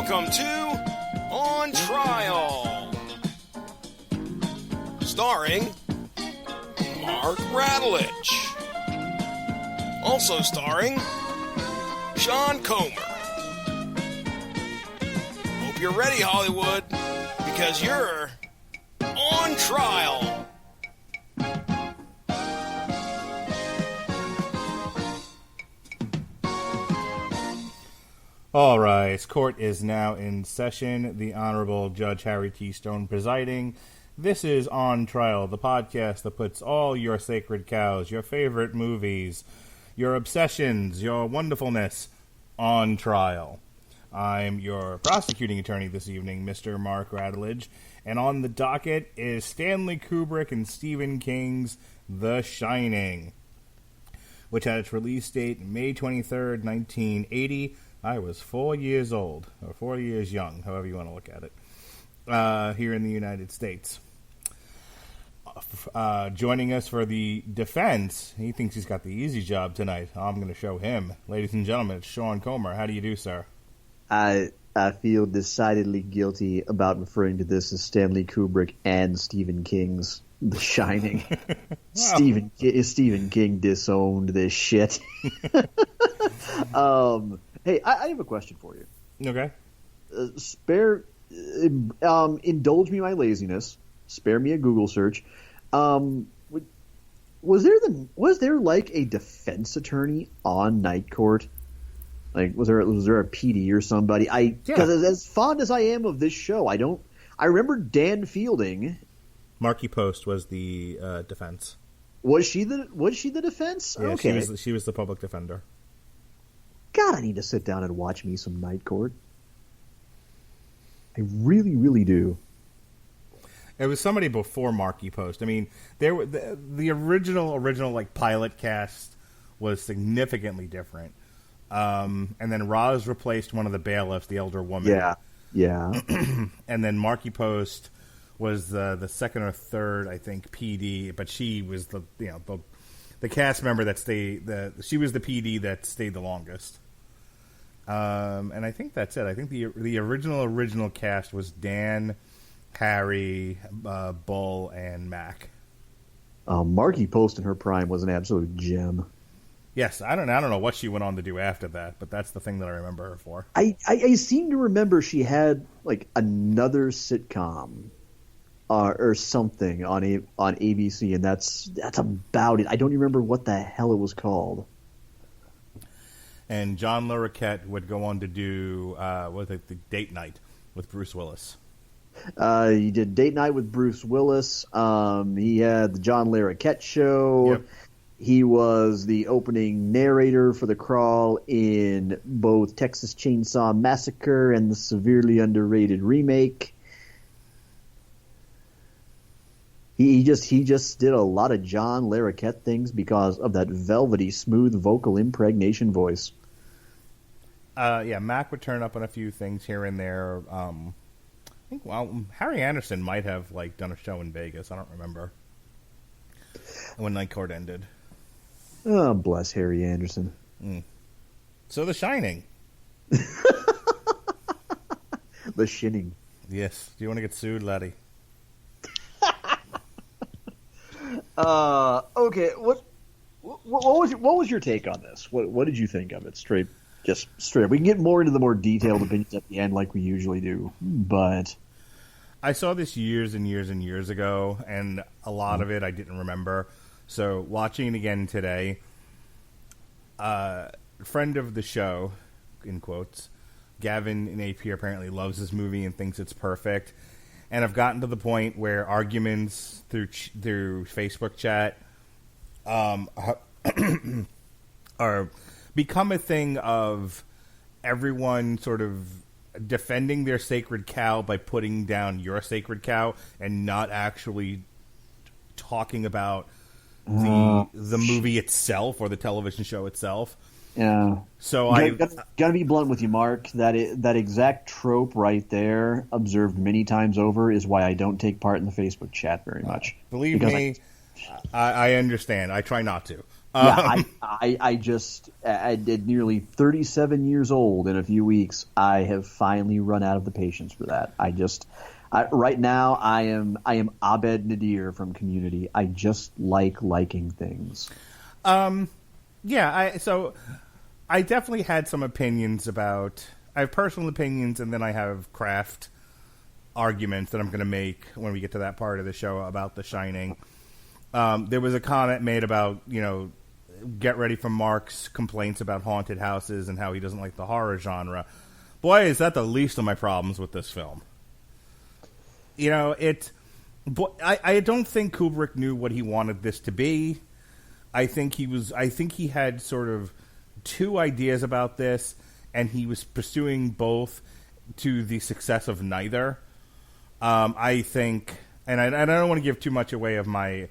welcome to On Trial, starring Mark Radulich, also starring Sean Comer. Hope you're ready, Hollywood, because you're on trial. All right, court is now in session. The Honorable Judge Harry T. Stone presiding. This is On Trial, the podcast that puts all your sacred cows, your favorite movies, your obsessions, your wonderfulness on trial. I'm your prosecuting attorney this evening, Mr. Mark Radulich, and on the docket is Stanley Kubrick and Stephen King's The Shining, which had its release date May 23rd, 1980. I was 4 years old, or 4 years young, however you want to look at it, here in the United States. Joining us for the defense, he thinks he's got the easy job tonight. I'm going to show him. Ladies and gentlemen, it's Sean Comer. How do you do, sir? I feel decidedly guilty about referring to this as Stanley Kubrick and Stephen King's The Shining. Wow. Stephen King disowned this shit. Hey, I have a question for you. Okay. Indulge me my laziness. Spare me a Google search. Was there like a defense attorney on Night Court? Like, was there a PD or somebody? Because as fond as I am of this show, I remember Dan Fielding. Marky Post was the defense. Was she the defense? Yeah, okay. She was the public defender. God, I need to sit down and watch me some Night Court. I really, really do. It was somebody before Marky Post. I mean, there were the original like pilot cast was significantly different. And then Roz replaced one of the bailiffs, the elder woman. Yeah. And then Marky Post was the second or third, I think, PD, but she was the cast member that stayed. She was the PD that stayed the longest. And I think that's it. I think the original cast was Dan, Harry, Bull, and Mac. Marky Post in her prime was an absolute gem. Yes, I don't know what she went on to do after that, but that's the thing that I remember her for. I seem to remember she had like another sitcom or something on ABC, and that's about it. I don't remember what the hell it was called. And John Larroquette would go on to do the Date Night with Bruce Willis. He did Date Night with Bruce Willis. He had the John Larroquette Show. Yep. He was the opening narrator for The Crawl in both Texas Chainsaw Massacre and the severely underrated remake. He just did a lot of John Larroquette things because of that velvety, smooth vocal impregnation voice. Mac would turn up on a few things here and there. I think Harry Anderson might have done a show in Vegas. I don't remember when Night Court ended. Oh, bless Harry Anderson. So The Shining. The Shining. Yes. Do you want to get sued, laddie? Okay. What was your take on this? What did you think of it? Straight. We can get more into the more detailed opinions at the end, like we usually do. But I saw this years and years and years ago, and a lot of it I didn't remember. So watching it again today, friend of the show, in quotes, Gavin Napier apparently loves this movie and thinks it's perfect. And I've gotten to the point where arguments through Facebook chat are become a thing of everyone sort of defending their sacred cow by putting down your sacred cow and not actually talking about the movie itself or the television show itself. Yeah. So gotta be blunt with you, Mark. That exact trope right there, observed many times over, is why I don't take part in the Facebook chat very much. Believe me, I understand. I try not to. I did nearly 37 years old in a few weeks. I have finally run out of the patience for that. Right now I am Abed Nadir from Community. I just liking things. Yeah, I definitely had some opinions about. I have personal opinions, and then I have craft arguments that I'm going to make when we get to that part of the show about The Shining. There was a comment made about, get ready for Mark's complaints about haunted houses and how he doesn't like the horror genre. Boy, is that the least of my problems with this film. I don't think Kubrick knew what he wanted this to be. I think he had sort of two ideas about this, and he was pursuing both to the success of neither. I think, and I don't want to give too much away of my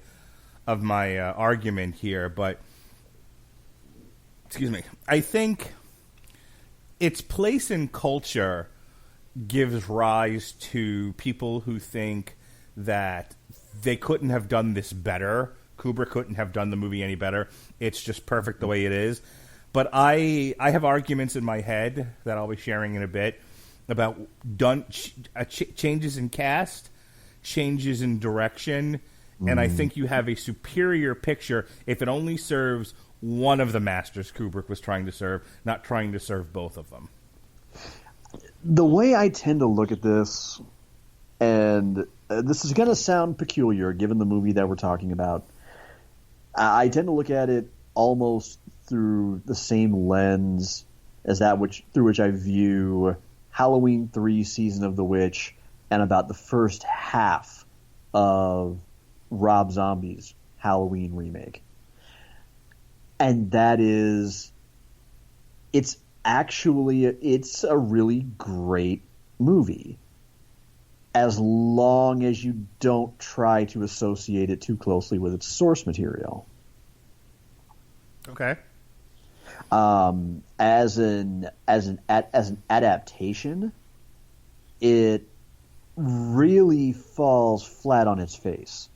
argument here, but excuse me, I think its place in culture gives rise to people who think that they couldn't have done this better. Kubrick couldn't have done the movie any better. It's just perfect the way it is. But I have arguments in my head that I'll be sharing in a bit about changes in cast, changes in direction, and I think you have a superior picture if it only serves one of the masters Kubrick was trying to serve, not trying to serve both of them. The way I tend to look at this, and this is going to sound peculiar given the movie that we're talking about, I tend to look at it almost through the same lens as through which I view Halloween 3 Season of the Witch and about the first half of Rob Zombie's Halloween remake. And that is, it's a really great movie as long as you don't try to associate it too closely with its source material. Okay. As an adaptation, it really falls flat on its face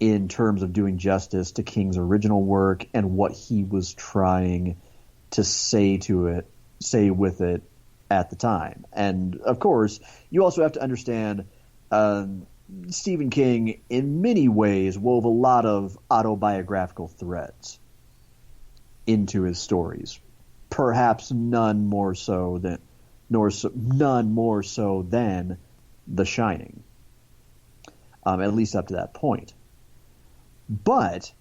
in terms of doing justice to King's original work and what he was trying to say with it at the time. And of course, you also have to understand Stephen King in many ways wove a lot of autobiographical threads into his stories, perhaps none more so than The Shining, at least up to that point. But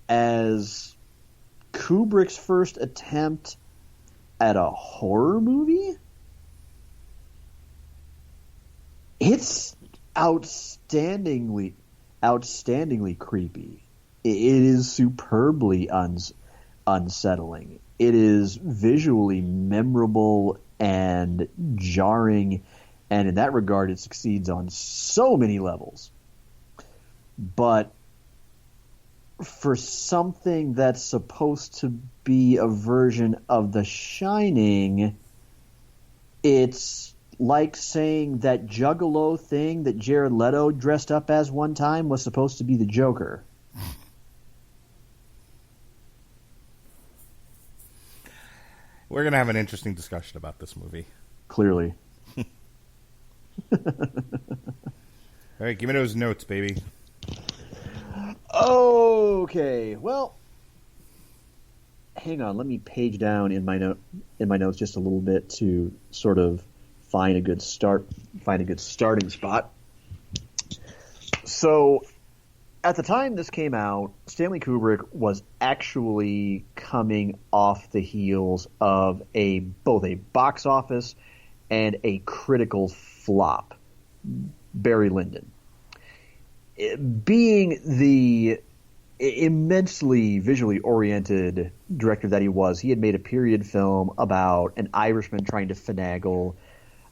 as Kubrick's first attempt at a horror movie, it's outstandingly creepy. It is superbly unsettling. It is visually memorable and jarring, and in that regard, it succeeds on so many levels. But for something that's supposed to be a version of The Shining, it's like saying that Juggalo thing that Jared Leto dressed up as one time was supposed to be the Joker. We're going to have an interesting discussion about this movie. Clearly. All right, give me those notes, baby. Okay, well, hang on. Let me page down in my notes just a little bit to sort of find a good starting spot. So, at the time this came out, Stanley Kubrick was actually coming off the heels of both a box office and a critical flop. Barry Lyndon. Being the immensely visually oriented director that he was, he had made a period film about an Irishman trying to finagle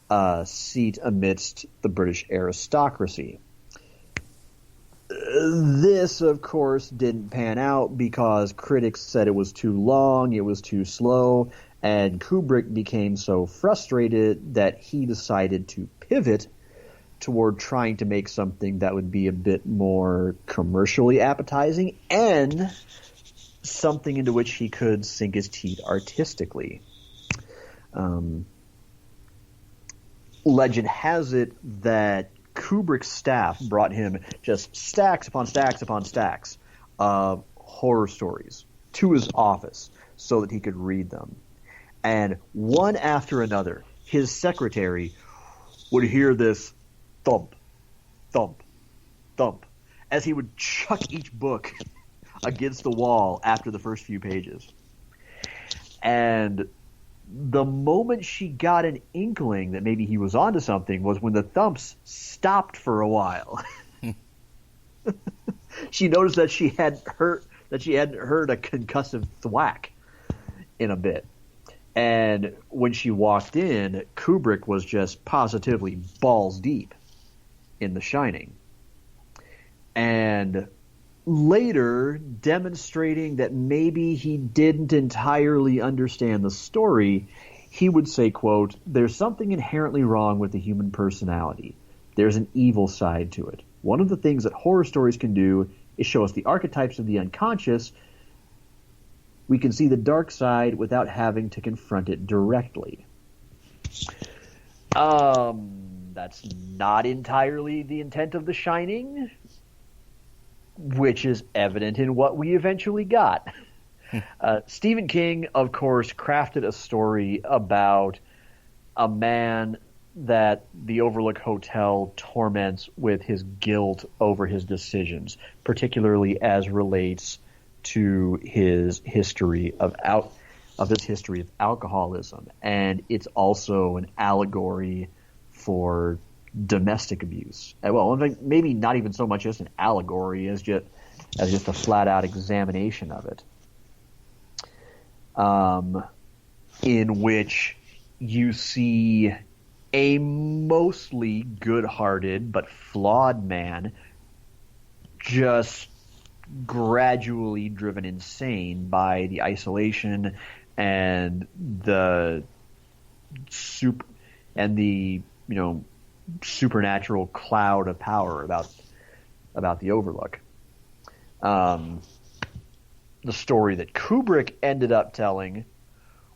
a seat amidst the British aristocracy. This, of course, didn't pan out because critics said it was too long, it was too slow, and Kubrick became so frustrated that he decided to pivot toward trying to make something that would be a bit more commercially appetizing and something into which he could sink his teeth artistically. Legend has it that Kubrick's staff brought him just stacks upon stacks upon stacks of horror stories to his office so that he could read them. And one after another, his secretary would hear this thump, thump, thump, as he would chuck each book against the wall after the first few pages. And the moment she got an inkling that maybe he was onto something was when the thumps stopped for a while. She noticed that she hadn't heard a concussive thwack in a bit. And when she walked in, Kubrick was just positively balls deep in The Shining. And later, demonstrating that maybe he didn't entirely understand the story, he would say, quote, "There's something inherently wrong with the human personality. There's an evil side to it. One of the things that horror stories can do is show us the archetypes of the unconscious. We can see the dark side without having to confront it directly." That's not entirely the intent of The Shining, which is evident in what we eventually got. Stephen King, of course, crafted a story about a man that the Overlook Hotel torments with his guilt over his decisions, particularly as relates to his history of alcoholism. And it's also an allegory for domestic abuse. Well, in fact, maybe not even so much as an allegory as just a flat-out examination of it, in which you see a mostly good-hearted but flawed man just gradually driven insane by the isolation and the supernatural cloud of power about the Overlook. The story that Kubrick ended up telling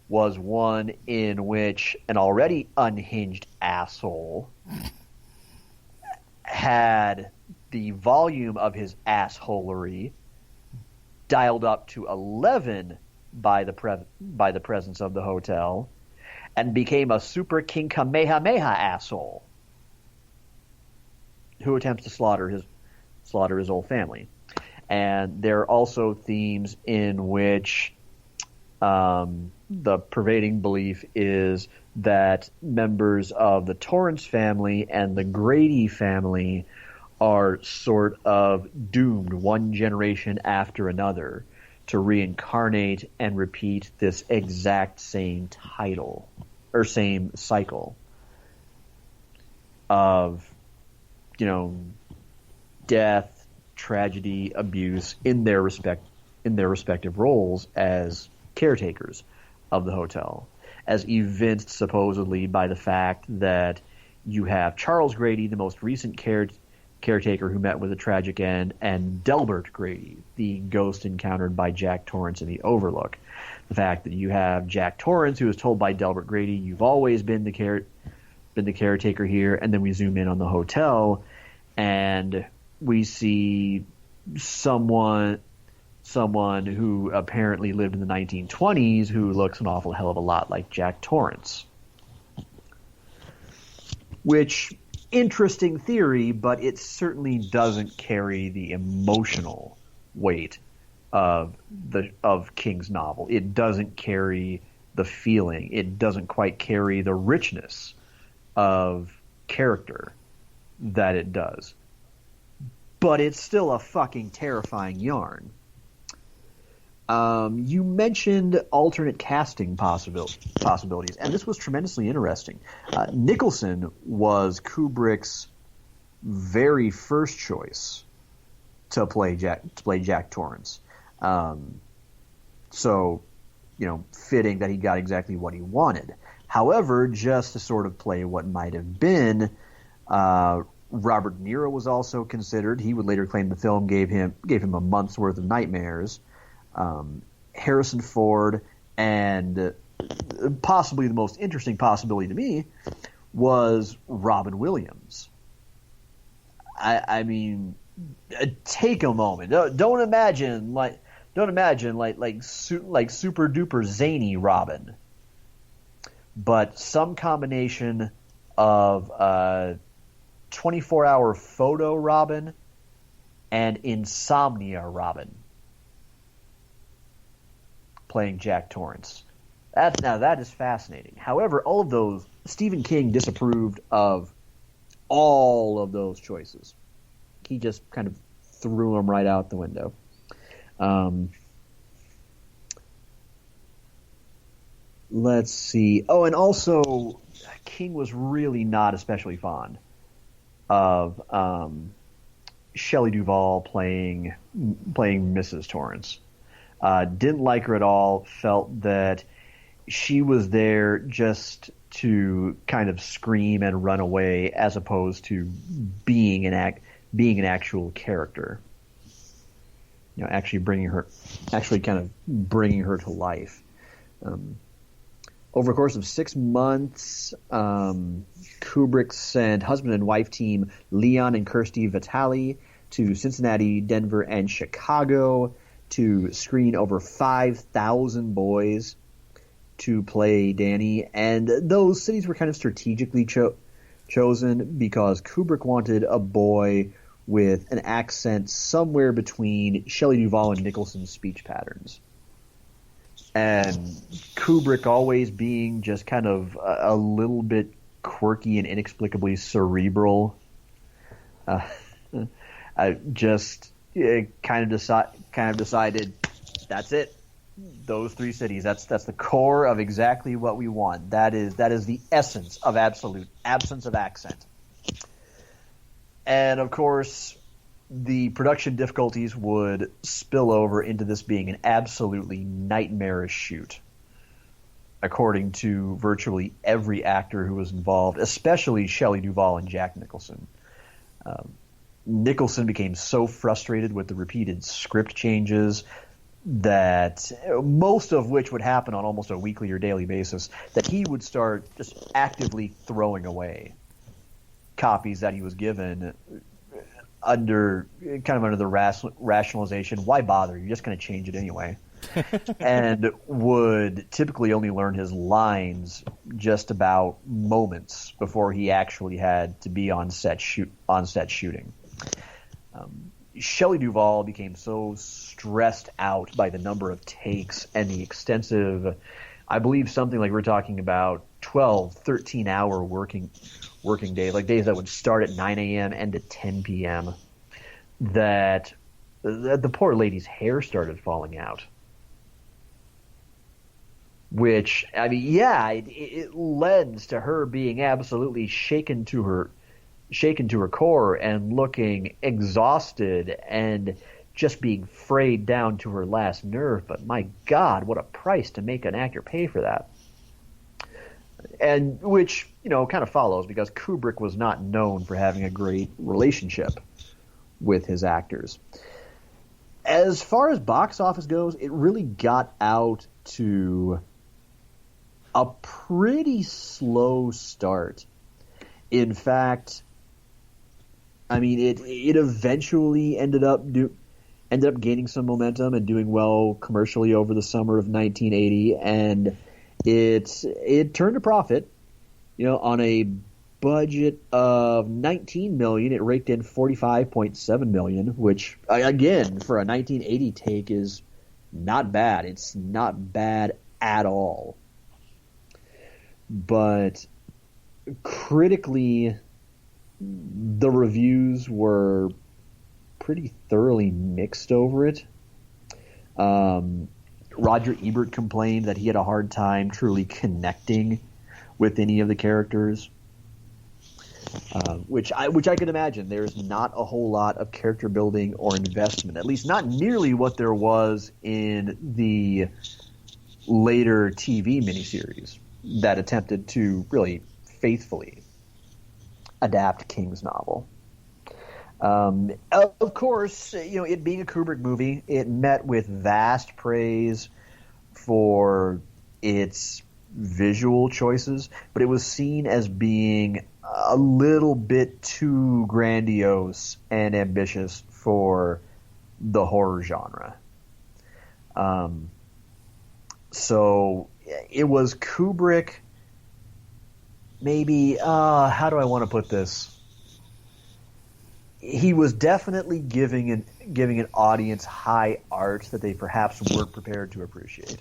was one in which an already unhinged asshole had the volume of his assholery dialed up to 11 by the presence of the hotel and became a super king Kamehameha asshole who attempts to slaughter his whole family. And there are also themes in which the pervading belief is that members of the Torrance family and the Grady family are sort of doomed one generation after another to reincarnate and repeat this exact same same cycle of, death, tragedy, abuse in their respective roles as caretakers of the hotel, as evinced supposedly by the fact that you have Charles Grady, the most recent caretaker who met with a tragic end, and Delbert Grady, the ghost encountered by Jack Torrance in the Overlook. The fact that you have Jack Torrance, who is told by Delbert Grady, "You've always been the caretaker here," and then we zoom in on the hotel, and we see someone who apparently lived in the 1920s who looks an awful hell of a lot like Jack Torrance. Which, interesting theory, but it certainly doesn't carry the emotional weight of King's novel. It doesn't carry the feeling. It doesn't quite carry the richness of character that it does. But it's still a fucking terrifying yarn. You mentioned alternate casting possibilities, and this was tremendously interesting. Nicholson was Kubrick's very first choice to play Jack Torrance. So, fitting that he got exactly what he wanted. However, just to sort of play what might have been, Robert De Niro was also considered. He would later claim the film gave him a month's worth of nightmares. Harrison Ford, and possibly the most interesting possibility to me was Robin Williams. I mean, take a moment. Don't imagine like super duper zany Robin, but some combination of 24-hour photo Robin and insomnia Robin playing Jack Torrance. That is fascinating. However, all of those, Stephen King disapproved of all of those choices. He just kind of threw them right out the window. Let's see. Oh, and also, King was really not especially fond of Shelley Duvall playing Mrs. Torrance. Didn't like her at all. Felt that she was there just to kind of scream and run away, as opposed to being an actual character. You know, actually kind of bringing her to life. Over the course of 6 months, Kubrick sent husband and wife team Leon and Kirsty Vitale to Cincinnati, Denver, and Chicago to screen over 5,000 boys to play Danny. And those cities were kind of strategically chosen because Kubrick wanted a boy with an accent somewhere between Shelley Duvall and Nicholson's speech patterns. And Kubrick, always being just kind of a little bit quirky and inexplicably cerebral, kind of decided that's it. Those three cities. That's the core of exactly what we want. That is the essence of absolute absence of accent. And of course, the production difficulties would spill over into this being an absolutely nightmarish shoot, according to virtually every actor who was involved, especially Shelley Duvall and Jack Nicholson. Nicholson became so frustrated with the repeated script changes, that most of which would happen on almost a weekly or daily basis, that he would start just actively throwing away copies that he was given under the rationalization, why bother? You're just going to change it anyway. And would typically only learn his lines just about moments before he actually had to be on set shooting. Shelley Duvall became so stressed out by the number of takes and the extensive, I believe something like we're talking about 12, 13-hour working days, like days that would start at 9 a.m. end at 10 p.m., that the poor lady's hair started falling out. Which, I mean, yeah, it lends to her being absolutely shaken to her core and looking exhausted and just being frayed down to her last nerve. But my God, what a price to make an actor pay for that. And which, kind of follows because Kubrick was not known for having a great relationship with his actors. As far as box office goes, it really got out to a pretty slow start. In fact, I mean, it eventually ended up gaining some momentum and doing well commercially over the summer of 1980, and it turned a profit. On a budget of $19 million, it raked in $45.7 million, which again for a 1980 take is not bad. It's not bad at all. But critically, the reviews were pretty thoroughly mixed over it. Roger Ebert complained that he had a hard time truly connecting with any of the characters, which I could imagine. There's not a whole lot of character building or investment, at least not nearly what there was in the later TV miniseries that attempted to really faithfully adapt King's novel. Of course, it being a Kubrick movie, it met with vast praise for its visual choices, but it was seen as being a little bit too grandiose and ambitious for the horror genre. So it was Kubrick, maybe, how do I want to put this? He was definitely giving an audience high art that they perhaps weren't prepared to appreciate.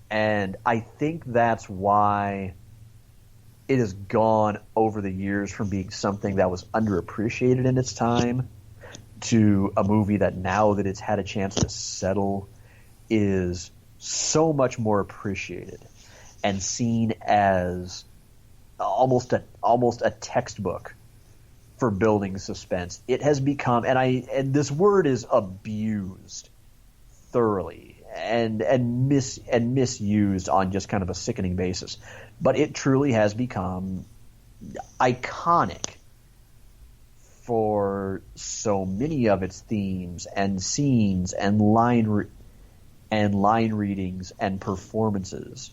And I think that's why it has gone over the years from being something that was underappreciated in its time to a movie that now that it's had a chance to settle is so much more appreciated and seen as almost a textbook for building suspense. It has become, and this word is abused thoroughly and misused on just kind of a sickening basis, but it truly has become iconic for so many of its themes and scenes and line readings and performances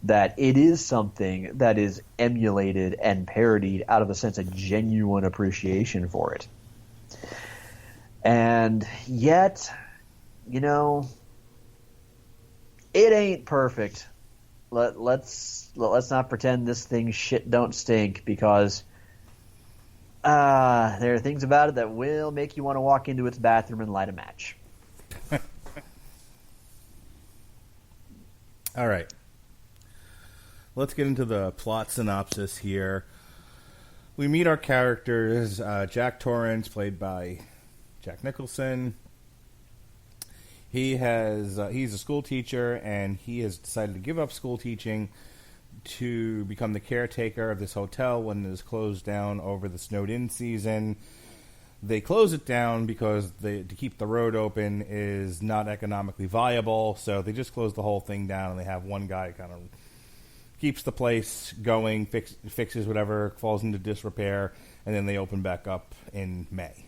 that it is something that is emulated and parodied out of a sense of genuine appreciation for it. And yet, it ain't perfect. Let's not pretend this thing shit don't stink, because there are things about it that will make you want to walk into its bathroom and light a match. All right. Let's get into the plot synopsis here. We meet our characters, Jack Torrance, played by Jack Nicholson. He's a school teacher, and he has decided to give up school teaching to become the caretaker of this hotel when it is closed down over the snowed-in season. They close it down because to keep the road open is not economically viable, so they just close the whole thing down, and they have one guy kind of keeps the place going, fixes whatever falls into disrepair, and then they open back up in May.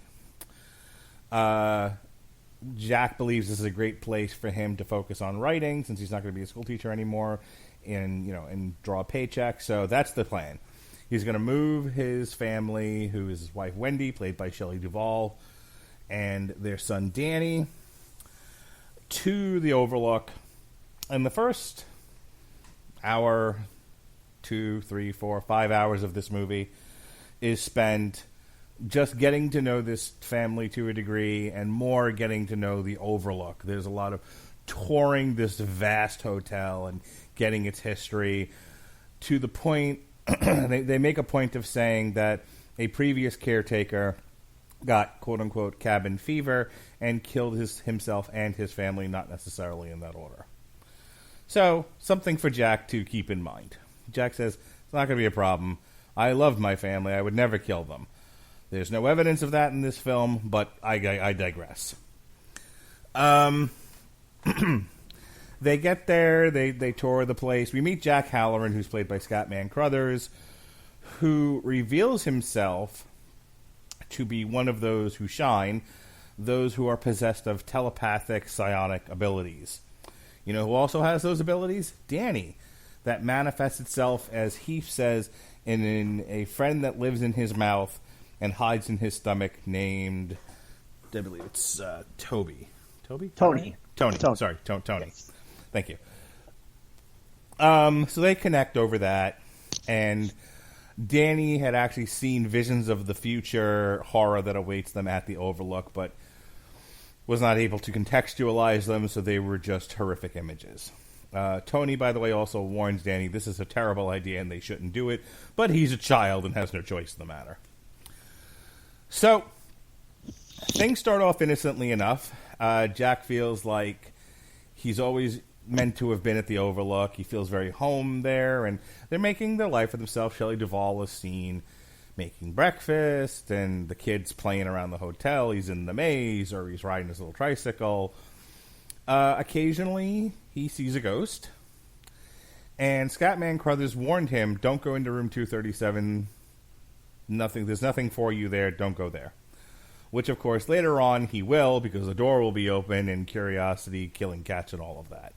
Jack believes this is a great place for him to focus on writing, since he's not going to be a school teacher anymore, and draw a paycheck. So that's the plan. He's going to move his family, who is his wife Wendy, played by Shelley Duvall, and their son Danny, to the Overlook. And the first hour, 2, 3, 4, 5 hours of this movie is spent just getting to know this family to a degree, and more getting to know the Overlook. There's a lot of touring this vast hotel and getting its history, to the point they make a point of saying that a previous caretaker got quote-unquote cabin fever and killed himself and his family, not necessarily in that order. So, something for Jack to keep in mind. Jack says, it's not going to be a problem. I love my family. I would never kill them. There's no evidence of that in this film, but I digress. They get there, they tour the place. We meet Jack Halloran, who's played by Scatman Crothers, who reveals himself to be one of those who shine, those who are possessed of telepathic psionic abilities. You know who also has those abilities? Danny. That manifests itself, as Heath says, in a friend that lives in his mouth and hides in his stomach, named, I believe it's Toby. Toby? Tony. Sorry, Tony. Yes. Thank you. So they connect over that, and Danny had actually seen visions of the future horror that awaits them at the Overlook, but was not able to contextualize them, so they were just horrific images. Tony, by the way, also warns Danny this is a terrible idea and they shouldn't do it, but he's a child and has no choice in the matter. So, things start off innocently enough. Jack feels like he's always meant to have been at the Overlook. He feels very home there, and they're making their life for themselves. Shelley Duvall is seen making breakfast, and the kids playing around the hotel. He's in the maze, or he's riding his little tricycle. Occasionally, he sees a ghost, and Scatman Crothers warned him, don't go into room 237. There's nothing for you there. Don't go there. which, of course, later on he will, because the door will be open and curiosity, killing cats, and all of that.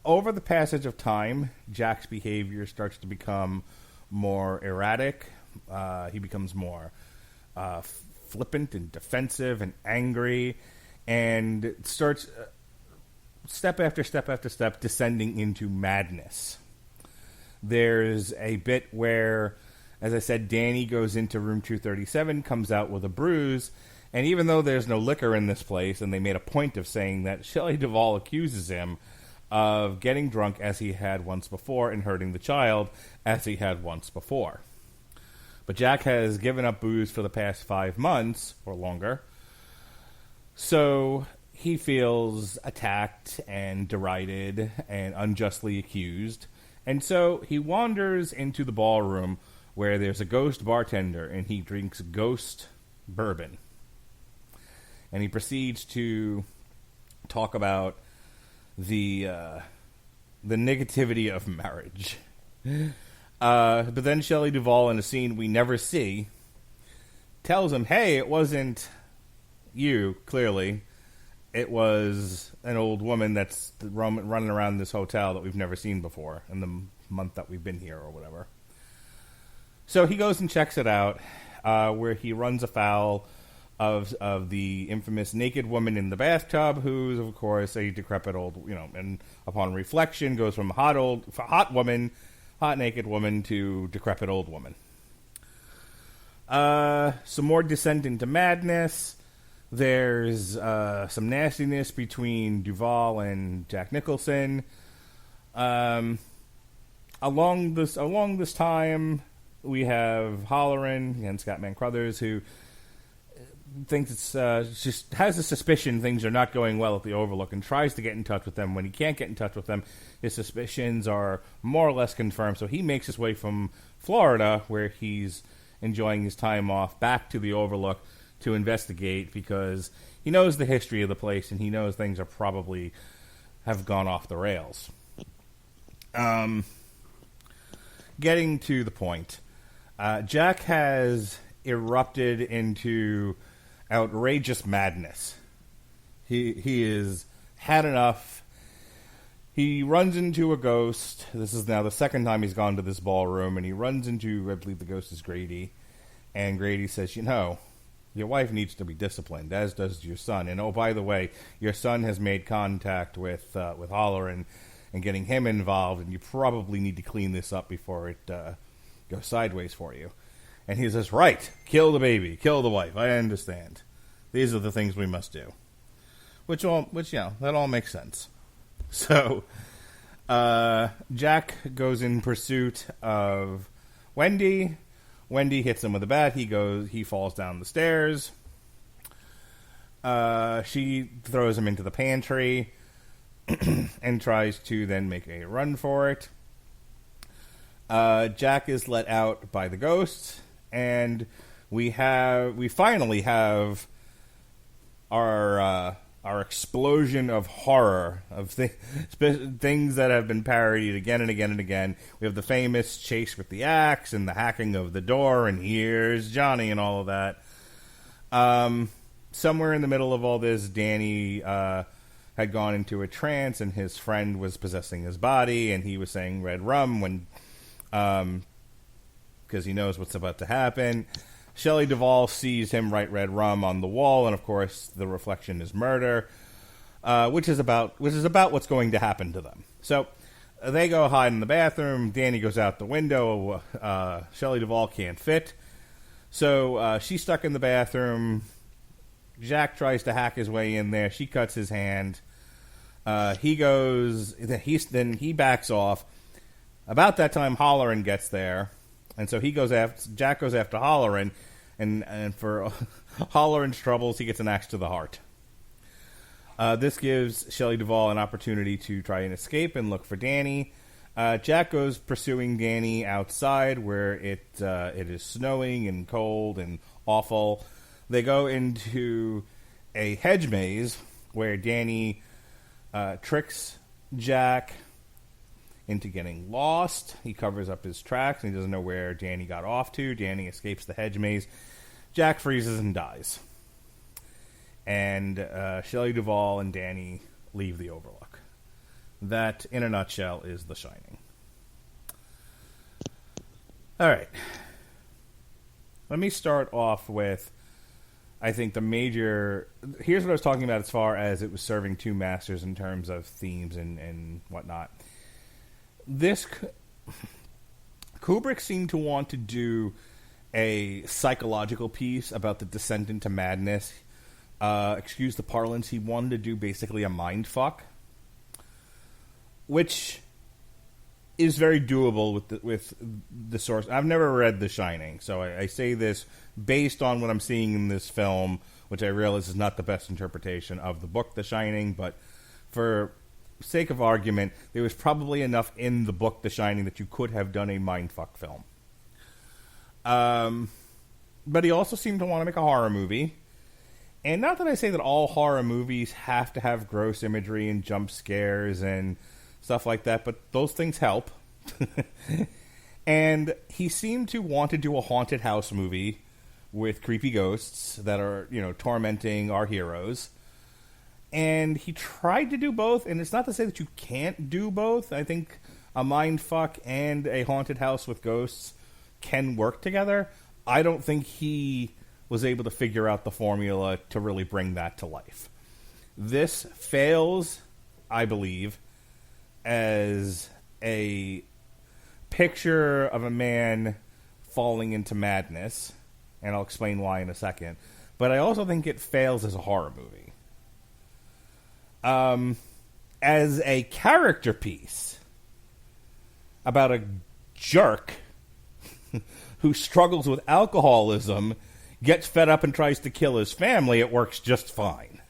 Over the passage of time, Jack's behavior starts to become more erratic. He becomes more flippant and defensive and angry, and starts step after step after step descending into madness. There's a bit where, as I said, Danny goes into room 237, comes out with a bruise, and even though there's no liquor in this place, and they made a point of saying that, Shelley Duvall accuses him of getting drunk as he had once before and hurting the child as he had once before. But Jack has given up booze for the past 5 months or longer, so he feels attacked and derided and unjustly accused, and so he wanders into the ballroom where there's a ghost bartender, and he drinks ghost bourbon. And he proceeds to talk about the negativity of marriage. But then Shelley Duvall, in a scene we never see, tells him, hey, it wasn't you, clearly. It was an old woman that's running around this hotel that we've never seen before in the month that we've been here or whatever. So he goes and checks it out, where he runs afoul of the infamous naked woman in the bathtub, who's, of course, a decrepit old, and upon reflection goes from hot naked woman to decrepit old woman. Some more descent into madness. There's some nastiness between Duvall and Jack Nicholson. Along this time, we have Halloran and Scott Crothers, who thinks it's just has a suspicion things are not going well at the Overlook and tries to get in touch with them. When he can't get in touch with them, his suspicions are more or less confirmed. So he makes his way from Florida, where he's enjoying his time off, back to the Overlook to investigate, because he knows the history of the place and he knows things are probably have gone off the rails. Getting to the point, Jack has erupted into outrageous madness. He has had enough. He runs into a ghost. This is now the second time he's gone to this ballroom, and he runs into, I believe the ghost is Grady, and Grady says, your wife needs to be disciplined, as does your son. And oh, by the way, your son has made contact with Halloran and getting him involved, and you probably need to clean this up before it goes sideways for you. And he says, right, kill the baby, kill the wife. I understand. These are the things we must do. Which that all makes sense. So, Jack goes in pursuit of Wendy. Wendy hits him with a bat. He falls down the stairs. She throws him into the pantry and tries to then make a run for it. Jack is let out by the ghosts, and we finally have our explosion of horror of things that have been parodied again and again and again. We have the famous chase with the axe and the hacking of the door, and here's Johnny and all of that. Somewhere in the middle of all this, Danny had gone into a trance, and his friend was possessing his body, and he was saying red rum when because he knows what's about to happen. Shelley Duvall sees him write red rum on the wall, and of course the reflection is murder, which is about what's going to happen to them. So they go hide in the bathroom. Danny goes out the window. Shelley Duvall can't fit, so she's stuck in the bathroom. Jack tries to hack his way in there. She cuts his hand. He backs off. About that time, Halloran gets there, and so Jack goes after Halloran, and for Halloran's troubles, he gets an axe to the heart. This gives Shelley Duvall an opportunity to try and escape and look for Danny. Jack goes pursuing Danny outside, where it is snowing and cold and awful. They go into a hedge maze where Danny tricks Jack into getting lost. He covers up his tracks, and he doesn't know where Danny got off to. Danny escapes the hedge maze, Jack freezes and dies. And Shelley Duvall and Danny leave the Overlook. That, in a nutshell, is The Shining. All right. Let me start off with, I think, the major... Here's what I was talking about as far as it was serving two masters in terms of themes and whatnot. Kubrick seemed to want to do a psychological piece about the descent into madness. Excuse the parlance, he wanted to do basically a mind fuck, which is very doable with the source. I've never read The Shining, so I say this based on what I'm seeing in this film, which I realize is not the best interpretation of the book The Shining, but for sake of argument, there was probably enough in the book The Shining that you could have done a mindfuck film. But he also seemed to want to make a horror movie. And not that I say that all horror movies have to have gross imagery and jump scares and stuff like that, but those things help. And he seemed to want to do a haunted house movie with creepy ghosts that are, tormenting our heroes. And he tried to do both, and it's not to say that you can't do both. I think a mindfuck and a haunted house with ghosts can work together. I don't think he was able to figure out the formula to really bring that to life. This fails, I believe, as a picture of a man falling into madness, and I'll explain why in a second. But I also think it fails as a horror movie. As a character piece about a jerk who struggles with alcoholism, gets fed up and tries to kill his family, it works just fine.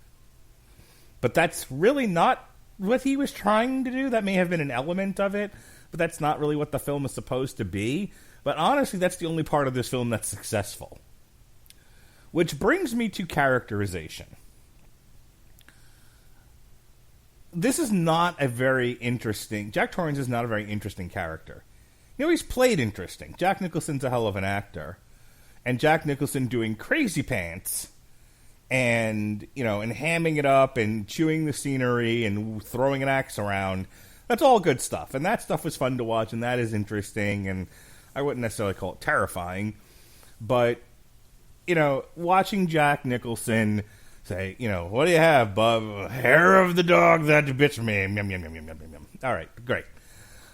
But that's really not what he was trying to do. That may have been an element of it, but that's not really what the film is supposed to be. But honestly, that's the only part of this film that's successful. Which brings me to characterization. This is not a very interesting... Jack Torrance is not a very interesting character. He's played interesting. Jack Nicholson's a hell of an actor. And Jack Nicholson doing crazy pants and, and hamming it up and chewing the scenery and throwing an axe around, that's all good stuff. And that stuff was fun to watch, and that is interesting, and I wouldn't necessarily call it terrifying. But, watching Jack Nicholson say, what do you have, bub? Hair of the dog that bit me. Yum, yum, yum, yum, yum, yum. All right, great.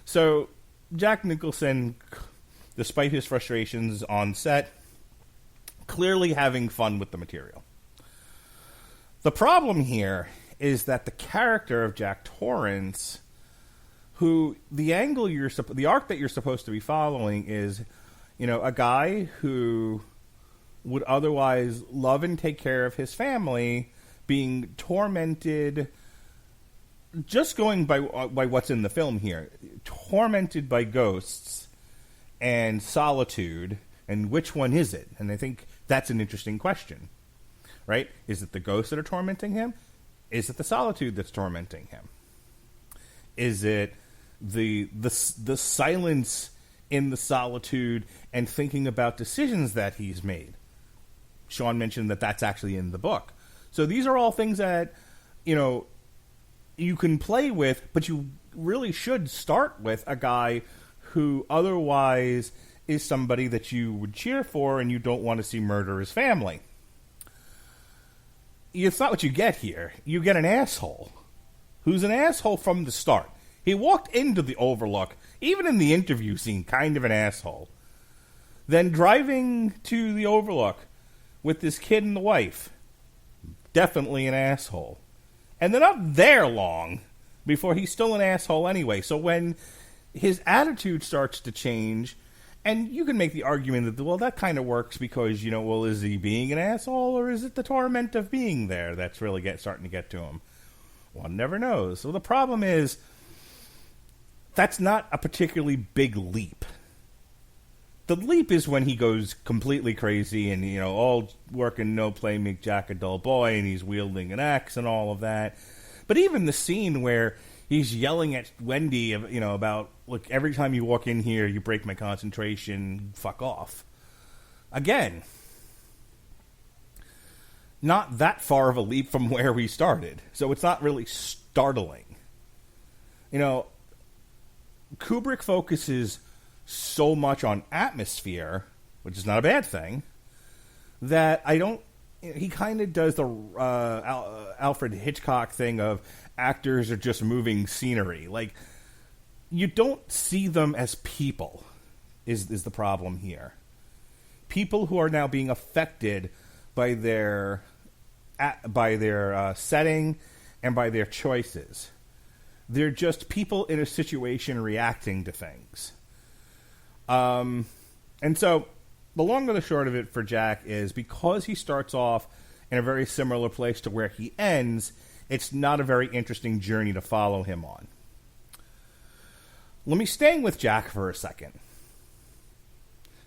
So, Jack Nicholson, despite his frustrations on set, clearly having fun with the material. The problem here is that the character of Jack Torrance, who the arc that you're supposed to be following is, a guy who would otherwise love and take care of his family, being tormented, just going by what's in the film here, tormented by ghosts and solitude, and which one is it? And I think that's an interesting question, right? Is it the ghosts that are tormenting him? Is it the solitude that's tormenting him? Is it the silence in the solitude and thinking about decisions that he's made? Sean mentioned that that's actually in the book. So these are all things that, you can play with, but you really should start with a guy who otherwise is somebody that you would cheer for and you don't want to see murder his family. It's not what you get here. You get an asshole who's an asshole from the start. He walked into the Overlook, even in the interview scene, kind of an asshole. Then driving to the Overlook with this kid and the wife, definitely an asshole. And they're not there long before he's still an asshole anyway. So when his attitude starts to change, and you can make the argument that, well, that kind of works because, is he being an asshole or is it the torment of being there that's really starting to get to him? One never knows. So the problem is, that's not a particularly big leap. The leap is when he goes completely crazy and, all work and no play make Jack a dull boy and he's wielding an axe and all of that. But even the scene where he's yelling at Wendy, about, look, every time you walk in here, you break my concentration, fuck off. Again, not that far of a leap from where we started. So it's not really startling. You know, Kubrick focuses so much on atmosphere, which is not a bad thing, that he kind of does the Alfred Hitchcock thing of actors are just moving scenery. Like, you don't see them as people is the problem here. People who are now being affected by their setting and by their choices. They're just people in a situation reacting to things. And so the long and the short of it for Jack is, because he starts off in a very similar place to where he ends, it's not a very interesting journey to follow him on. Let me stay with Jack for a second.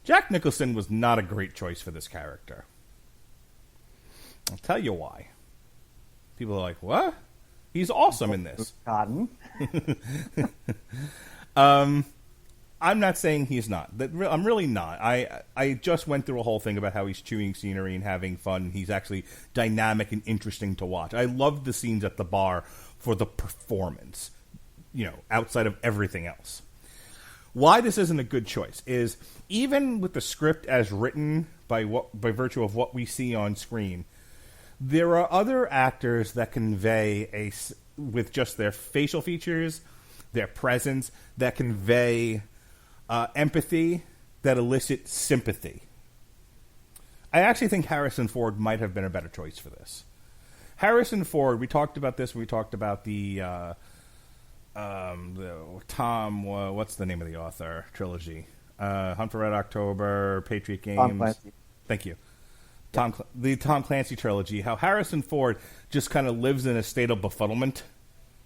Jack Nicholson was not a great choice for this character. I'll tell you why. People are like, what? He's awesome in this. Cotton. I'm not saying he's not. I'm really not. I just went through a whole thing about how he's chewing scenery and having fun. He's actually dynamic and interesting to watch. I loved the scenes at the bar for the performance, outside of everything else. Why this isn't a good choice is, even with the script as written by virtue of what we see on screen, there are other actors that convey with just their facial features, their presence, that convey empathy, that elicit sympathy. I actually think Harrison Ford might have been a better choice for this. Harrison Ford, we talked about this when we talked about the Tom, what's the name of the author trilogy? Hunt for Red October, Patriot Games. Tom Clancy. Thank you. The Tom Clancy trilogy. How Harrison Ford just kind of lives in a state of befuddlement.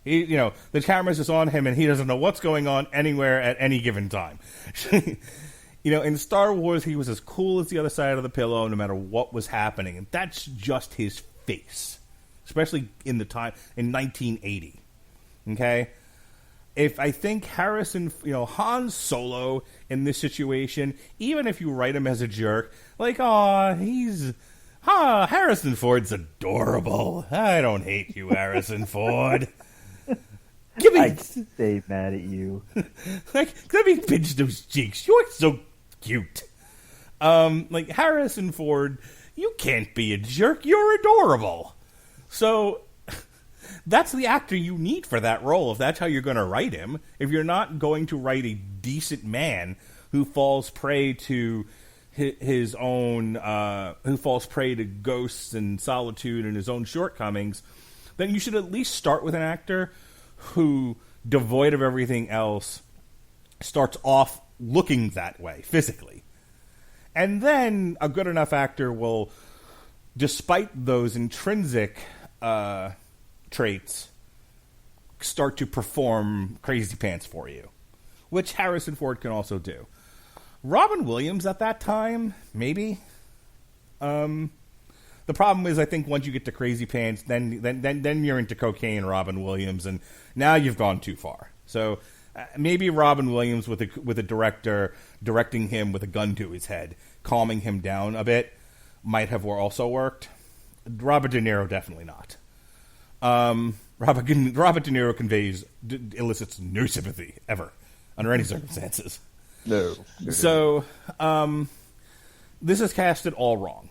He, the camera's just on him, and he doesn't know what's going on anywhere at any given time. In Star Wars, he was as cool as the other side of the pillow, no matter what was happening, and that's just his face, especially in 1980. Okay. If I think Han Solo in this situation, even if you write him as a jerk, like, Harrison Ford's adorable. I don't hate you, Harrison Ford. I'd stay mad at you. Let me pinch those cheeks. You're so cute. Harrison Ford, you can't be a jerk. You're adorable. So that's the actor you need for that role, if that's how you're going to write him. If you're not going to write a decent man who falls prey to his own, who falls prey to ghosts and solitude and his own shortcomings, then you should at least start with an actor who, devoid of everything else, starts off looking that way, physically. And then a good enough actor will, despite those intrinsic traits, start to perform crazy pants for you, which Harrison Ford can also do. Robin Williams at that time, maybe. The problem is, I think once you get to crazy pants, then you're into cocaine, Robin Williams, and now you've gone too far. So maybe Robin Williams with a director directing him with a gun to his head, calming him down a bit, might have also worked. Robert De Niro, definitely not. Robert De Niro elicits no sympathy ever under any circumstances. No. So this is casted all wrong,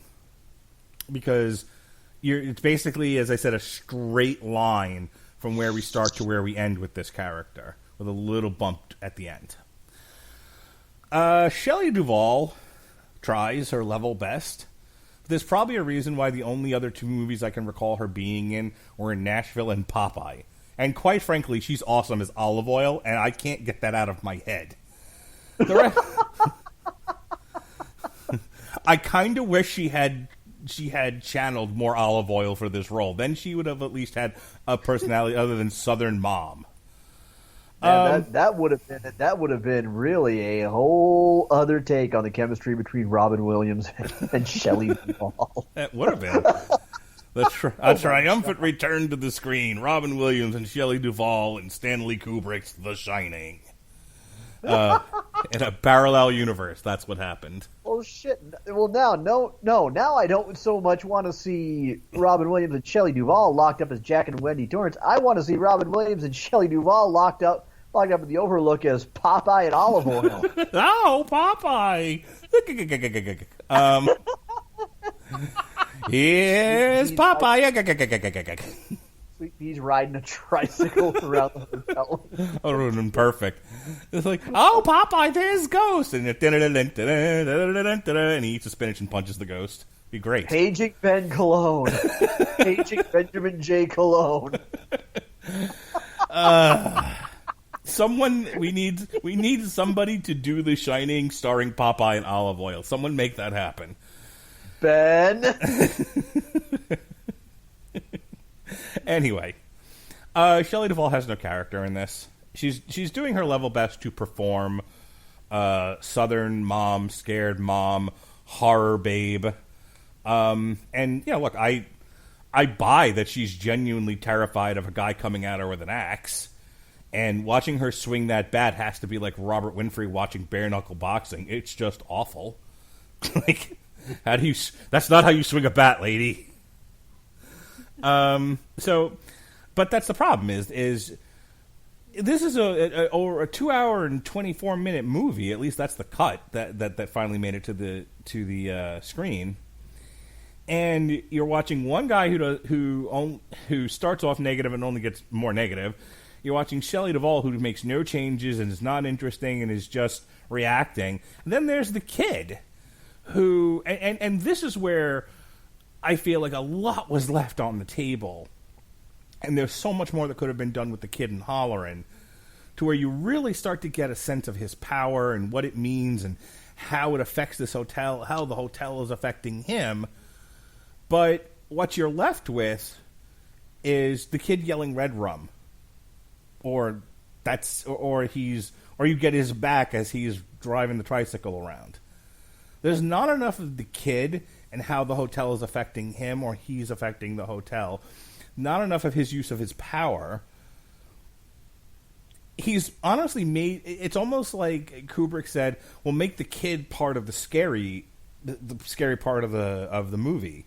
because it's basically, as I said, a straight line from where we start to where we end with this character, with a little bump at the end. Shelley Duvall tries her level best. There's probably a reason why the only other two movies I can recall her being in were in Nashville and Popeye. And quite frankly, she's awesome as Olive Oyl, and I can't get that out of my head. I kind of wish she had channeled more Olive Oyl for this role. Then she would have at least had a personality other than Southern Mom. That would have been really a whole other take on the chemistry between Robin Williams and Shelley Duvall. That would have been a triumphant return to the screen. Robin Williams and Shelley Duvall and Stanley Kubrick's The Shining. In a parallel universe, that's what happened. Oh shit! Well, now I don't so much want to see Robin Williams and Shelley Duvall locked up as Jack and Wendy Torrance. I want to see Robin Williams and Shelley Duvall locked up in the Overlook as Popeye and Olive Oil. Oh, Popeye! Here's Popeye. Sweet Pea's riding a tricycle around the hotel. Oh, perfect. It's like, oh, Popeye, there's Ghost. And he eats the spinach and punches the ghost. Be great. Paging Ben Cologne. Paging Benjamin J. Cologne. We need somebody to do The Shining starring Popeye and Olive Oil. Someone make that happen. Ben. Anyway, Shelley Duvall has no character in this. She's doing her level best to perform Southern mom, scared mom, horror babe. And yeah, look, I buy that she's genuinely terrified of a guy coming at her with an axe. And watching her swing that bat has to be like Robert Winfrey watching bare knuckle boxing. It's just awful. Like, that's not how you swing a bat, lady. But that's the problem is this is a 2 hour and 24 minute movie. At least that's the cut that finally made it to the screen. And you're watching one guy who starts off negative and only gets more negative. You're watching Shelley Duvall, who makes no changes and is not interesting and is just reacting. And then there's the kid, who and this is where I feel like a lot was left on the table, and there's so much more that could have been done with the kid and Hollerin', to where you really start to get a sense of his power and what it means and how it affects this hotel, how the hotel is affecting him. But what you're left with is the kid yelling "Red Rum," or you get his back as he's driving the tricycle around. There's not enough of the kid and how the hotel is affecting him or he's affecting the hotel. Not enough of his use of his power. He's honestly made... It's almost like Kubrick said, "We'll make the kid part of the scary part of the movie.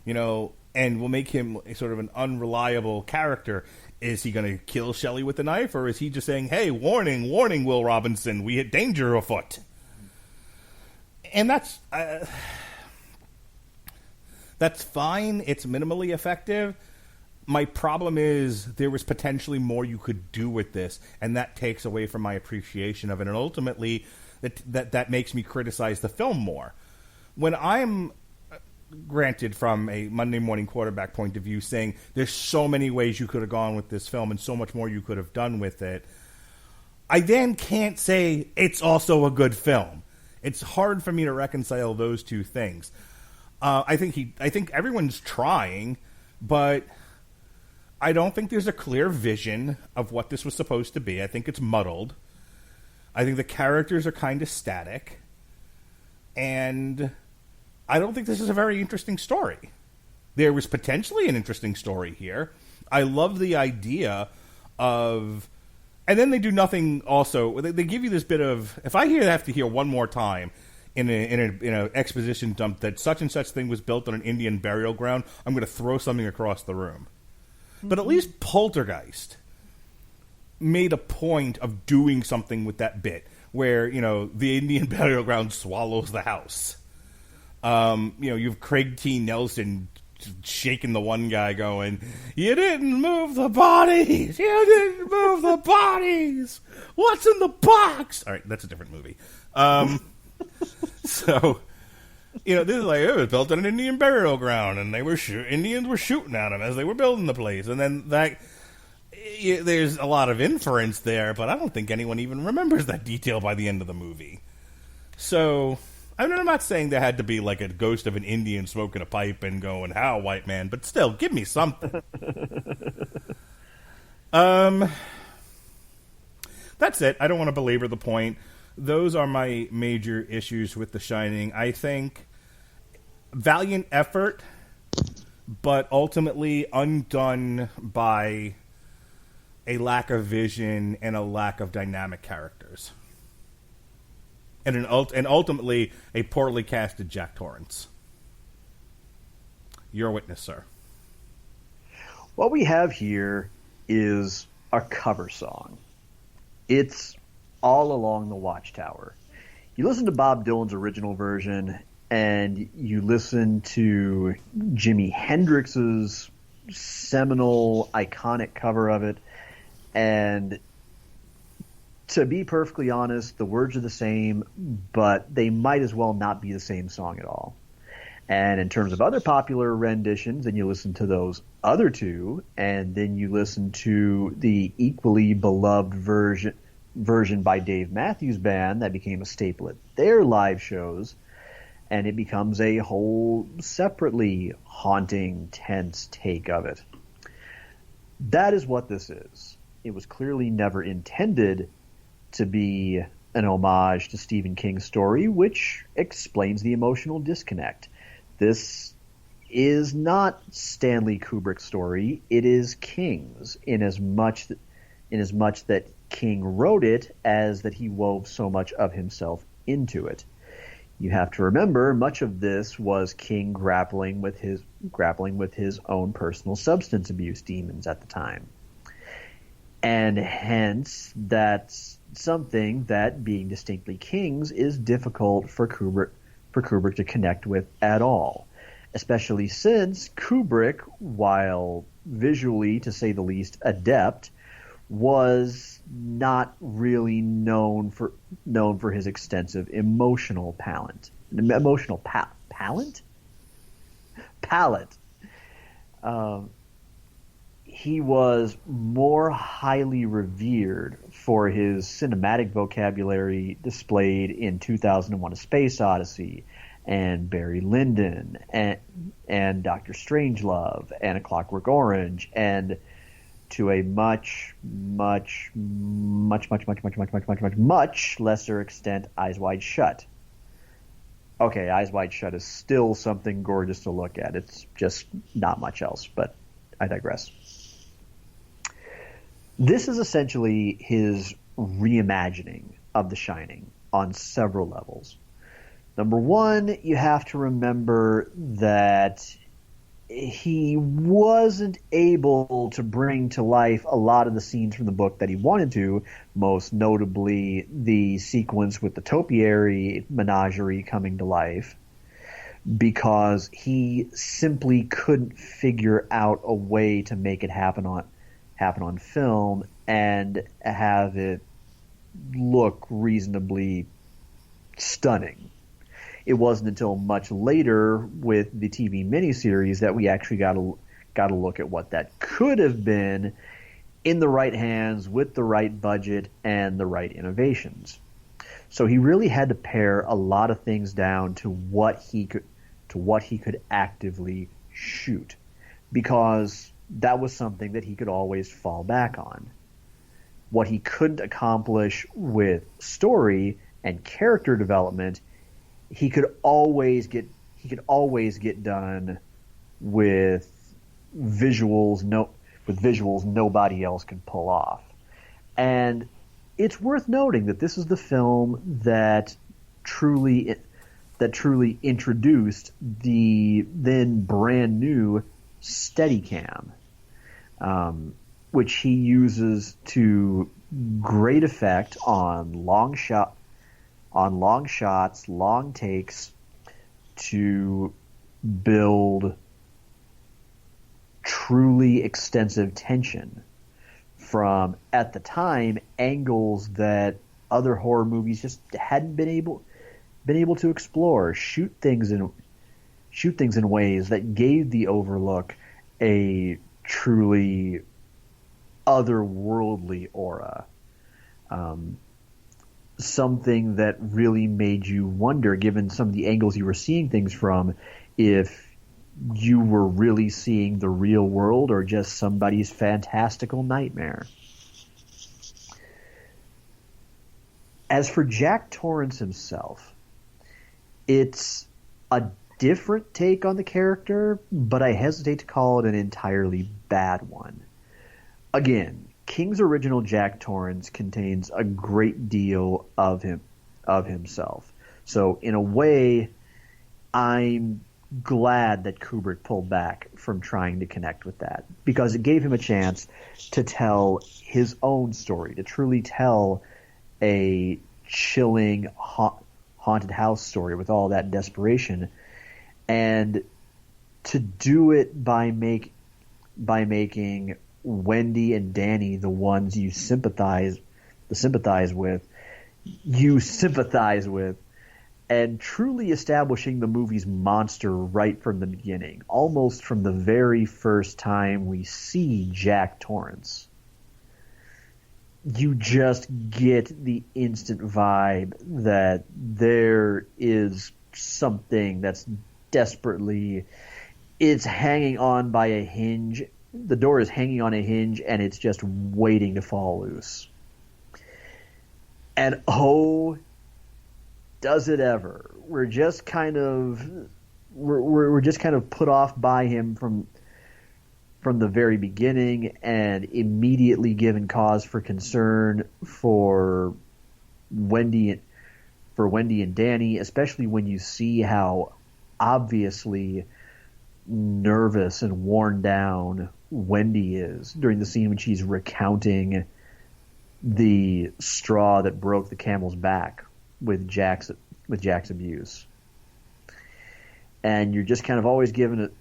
You know, and we'll make him sort of an unreliable character. Is he going to kill Shelley with the knife, or is he just saying, hey, warning, warning, Will Robinson, we hit danger afoot?" And that's fine. It's minimally effective. My problem is there was potentially more you could do with this, and that takes away from my appreciation of it. And ultimately, that makes me criticize the film more. When I'm, granted, from a Monday morning quarterback point of view, saying there's so many ways you could have gone with this film and so much more you could have done with it, I then can't say it's also a good film. It's hard for me to reconcile those two things. I think everyone's trying, but I don't think there's a clear vision of what this was supposed to be. I think it's muddled. I think the characters are kind of static, and I don't think this is a very interesting story. There was potentially an interesting story here. I love the idea of... And then they do nothing also. They give you this bit of... If I have to hear one more time in an exposition dump that such and such thing was built on an Indian burial ground, I'm going to throw something across the room. Mm-hmm. But at least Poltergeist made a point of doing something with that bit where, you know, the Indian burial ground swallows the house. You have Craig T. Nelson shaking the one guy going, "You didn't move the bodies! You didn't move the bodies! What's in the box?" All right, that's a different movie. So, you know, this is like, it was built on an Indian burial ground, and Indians were shooting at them as they were building the place. And then there's a lot of inference there, but I don't think anyone even remembers that detail by the end of the movie. So... I mean, I'm not saying there had to be like a ghost of an Indian smoking a pipe and going, "How, white man?" But still, give me something. That's it. I don't want to belabor the point. Those are my major issues with The Shining. I think valiant effort, but ultimately undone by a lack of vision and a lack of dynamic characters. and ultimately a poorly casted Jack Torrance. Your witness, sir. What we have here is a cover song. It's All Along the Watchtower. You listen to Bob Dylan's original version, and you listen to Jimi Hendrix's seminal, iconic cover of it, and to be perfectly honest, the words are the same, but they might as well not be the same song at all. And in terms of other popular renditions, then you listen to those other two, and then you listen to the equally beloved version by Dave Matthews Band that became a staple at their live shows, and it becomes a whole separately haunting, tense take of it. That is what this is. It was clearly never intended to be an homage to Stephen King's story, which explains the emotional disconnect. This is not Stanley Kubrick's story. It is King's, in as much that King wrote it as that he wove so much of himself into it. You have to remember, much of this was King grappling with his own personal substance abuse demons at the time. And hence, that's something that, being distinctly King's, is difficult for Kubrick to connect with at all. Especially since Kubrick, while visually, to say the least, adept, was not really known for his extensive emotional palette. He was more highly revered for his cinematic vocabulary displayed in 2001: A Space Odyssey and Barry Lyndon and Dr. Strangelove and A Clockwork Orange, and to a much lesser extent, Eyes Wide Shut. Okay, Eyes Wide Shut is still something gorgeous to look at. It's just not much else, but I digress. This is essentially his reimagining of The Shining on several levels. Number one, you have to remember that he wasn't able to bring to life a lot of the scenes from the book that he wanted to, most notably the sequence with the topiary menagerie coming to life, because he simply couldn't figure out a way to make it happen on film and have it look reasonably stunning. It wasn't until much later with the TV miniseries that we actually got to look at what that could have been in the right hands with the right budget and the right innovations. So he really had to pare a lot of things down to what he could actively shoot, because that was something that he could always fall back on. What he couldn't accomplish with story and character development, he could always get done with visuals nobody else could pull off. And it's worth noting that this is the film that truly introduced the then brand new Steadicam, which he uses to great effect on long shots, long takes, to build truly extensive tension from, at the time, angles that other horror movies just hadn't been able to explore. Shoot things in ways that gave the Overlook a truly otherworldly aura. Something that really made you wonder, given some of the angles you were seeing things from, if you were really seeing the real world or just somebody's fantastical nightmare. As for Jack Torrance himself, it's a different take on the character, but I hesitate to call it an entirely bad one. Again, King's original Jack Torrance contains a great deal of of himself. So in a way, I'm glad that Kubrick pulled back from trying to connect with that, because it gave him a chance to tell his own story, to truly tell a chilling haunted house story with all that desperation, and to do it by making Wendy and Danny the ones you sympathize with, and truly establishing the movie's monster right from the beginning, almost from the very first time we see Jack Torrance. You just get the instant vibe that there is something that's desperately, it's hanging on by a hinge. The door is hanging on a hinge, and it's just waiting to fall loose. And oh, does it ever? We're just kind of put off by him from the very beginning, and immediately given cause for concern for Wendy and Danny, especially when you see how obviously nervous and worn down Wendy is during the scene when she's recounting the straw that broke the camel's back with Jack's abuse. And you're just kind of always given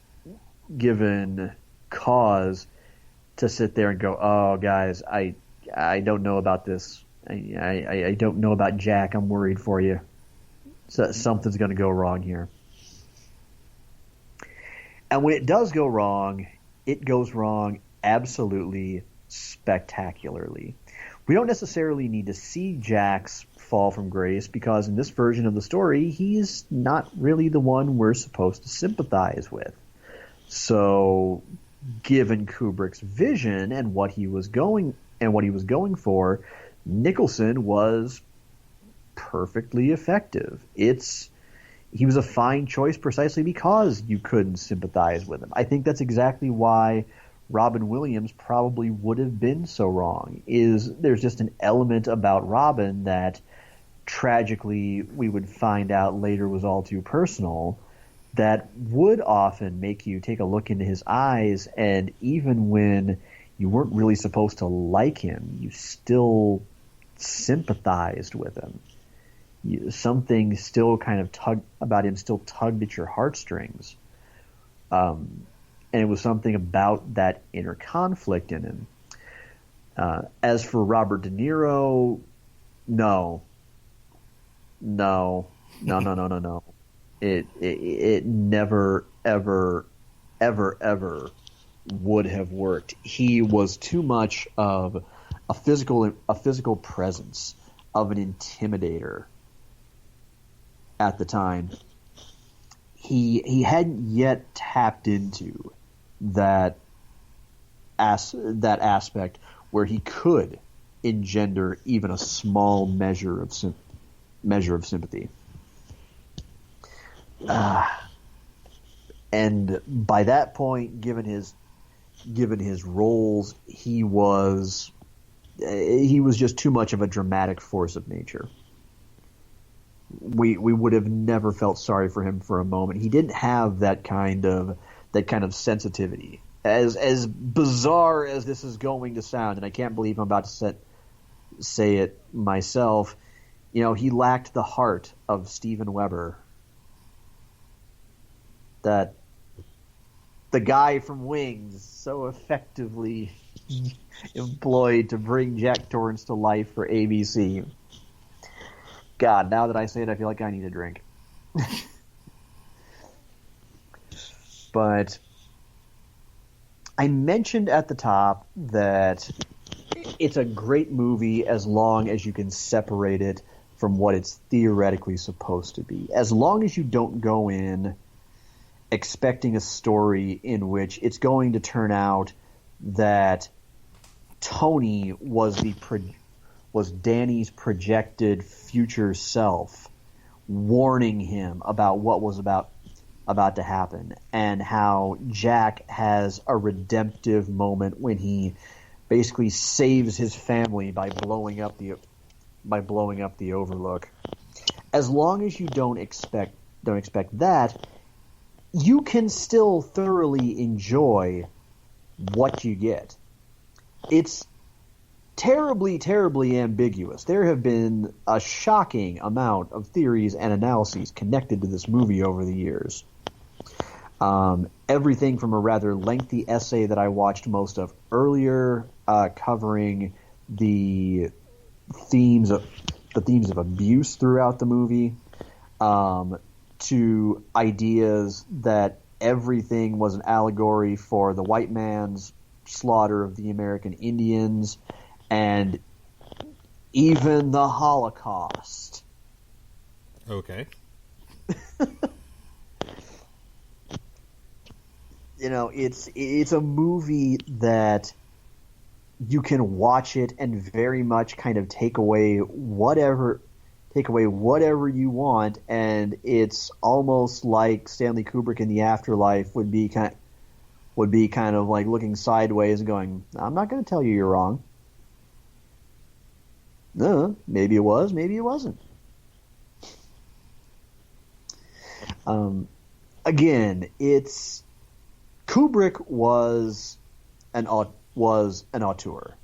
cause to sit there and go, oh, guys, I don't know about this. I don't know about Jack. I'm worried for you. So something's going to go wrong here. And when it does go wrong, it goes wrong absolutely spectacularly. We don't necessarily need to see Jack's fall from grace, because in this version of the story, he's not really the one we're supposed to sympathize with. So, given Kubrick's vision and what he was going for, Nicholson was perfectly effective. He was a fine choice precisely because you couldn't sympathize with him. I think that's exactly why Robin Williams probably would have been so wrong. There's just an element about Robin that tragically we would find out later was all too personal, that would often make you take a look into his eyes, and even when you weren't really supposed to like him, you still sympathized with him. Something still kind of tugged at your heartstrings. And it was something about that inner conflict in him. As for Robert De Niro, no. It never, ever, ever, ever would have worked. He was too much of a physical presence, of an intimidator at the time. He hadn't yet tapped into that aspect where he could engender even a small measure of sympathy. And by that point, given his roles, he was just too much of a dramatic force of nature. We would have never felt sorry for him for a moment. He didn't have that kind of sensitivity. As bizarre as this is going to sound, and I can't believe I'm about to say it myself, he lacked the heart of Steven Weber. That the guy from Wings so effectively employed to bring Jack Torrance to life for ABC. God, now that I say it, I feel like I need a drink. But I mentioned at the top that it's a great movie as long as you can separate it from what it's theoretically supposed to be. As long as you don't go in expecting a story in which it's going to turn out that Tony was Danny's projected future self, warning him about what was about to happen, and how Jack has a redemptive moment when he basically saves his family by blowing up the Overlook. as long as you don't expect that, you can still thoroughly enjoy what you get. It's terribly, terribly ambiguous. There have been a shocking amount of theories and analyses connected to this movie over the years. Everything from a rather lengthy essay that I watched most of earlier, covering the themes of abuse throughout the movie, to ideas that everything was an allegory for the white man's slaughter of the American Indians, and even the Holocaust. Okay. You know, it's a movie that you can watch it and very much kind of take away whatever you want, and it's almost like Stanley Kubrick in The Afterlife would be kind of like looking sideways and going, "I'm not going to tell you you're wrong." No, maybe it was, maybe it wasn't. Again, Kubrick was an auteur.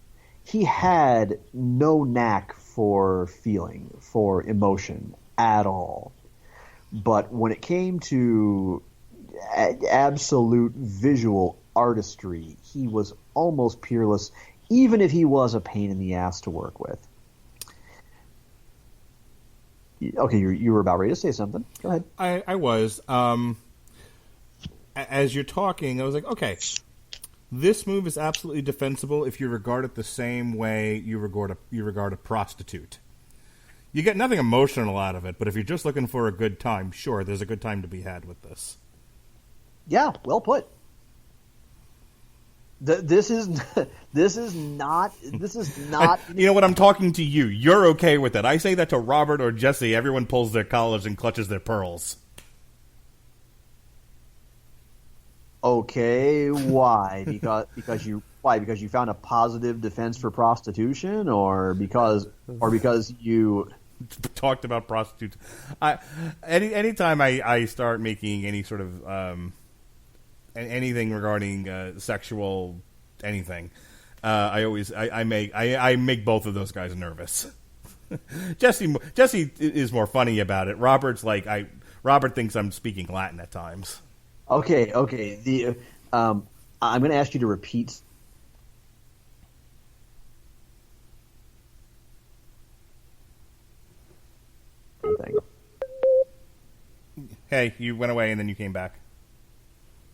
He had no knack for feeling, for emotion at all. But when it came to absolute visual artistry, he was almost peerless, even if he was a pain in the ass to work with. Okay, you were about ready to say something. Go ahead. I was. As you're talking, I was like, okay, this move is absolutely defensible if you regard it the same way you regard a prostitute. You get nothing emotional out of it, but if you're just looking for a good time, sure, there's a good time to be had with this. Yeah, well put. This is not. You know what? I'm talking to you. You're okay with it. I say that to Robert or Jesse. Everyone pulls their collars and clutches their pearls. Okay, why? Because you found a positive defense for prostitution, or because you talked about prostitutes. Anytime I start making any sort of anything regarding sexual anything, I make both of those guys nervous. Jesse is more funny about it. Robert thinks I'm speaking Latin at times. Okay. I'm going to ask you to repeat. Hey, you went away and then you came back.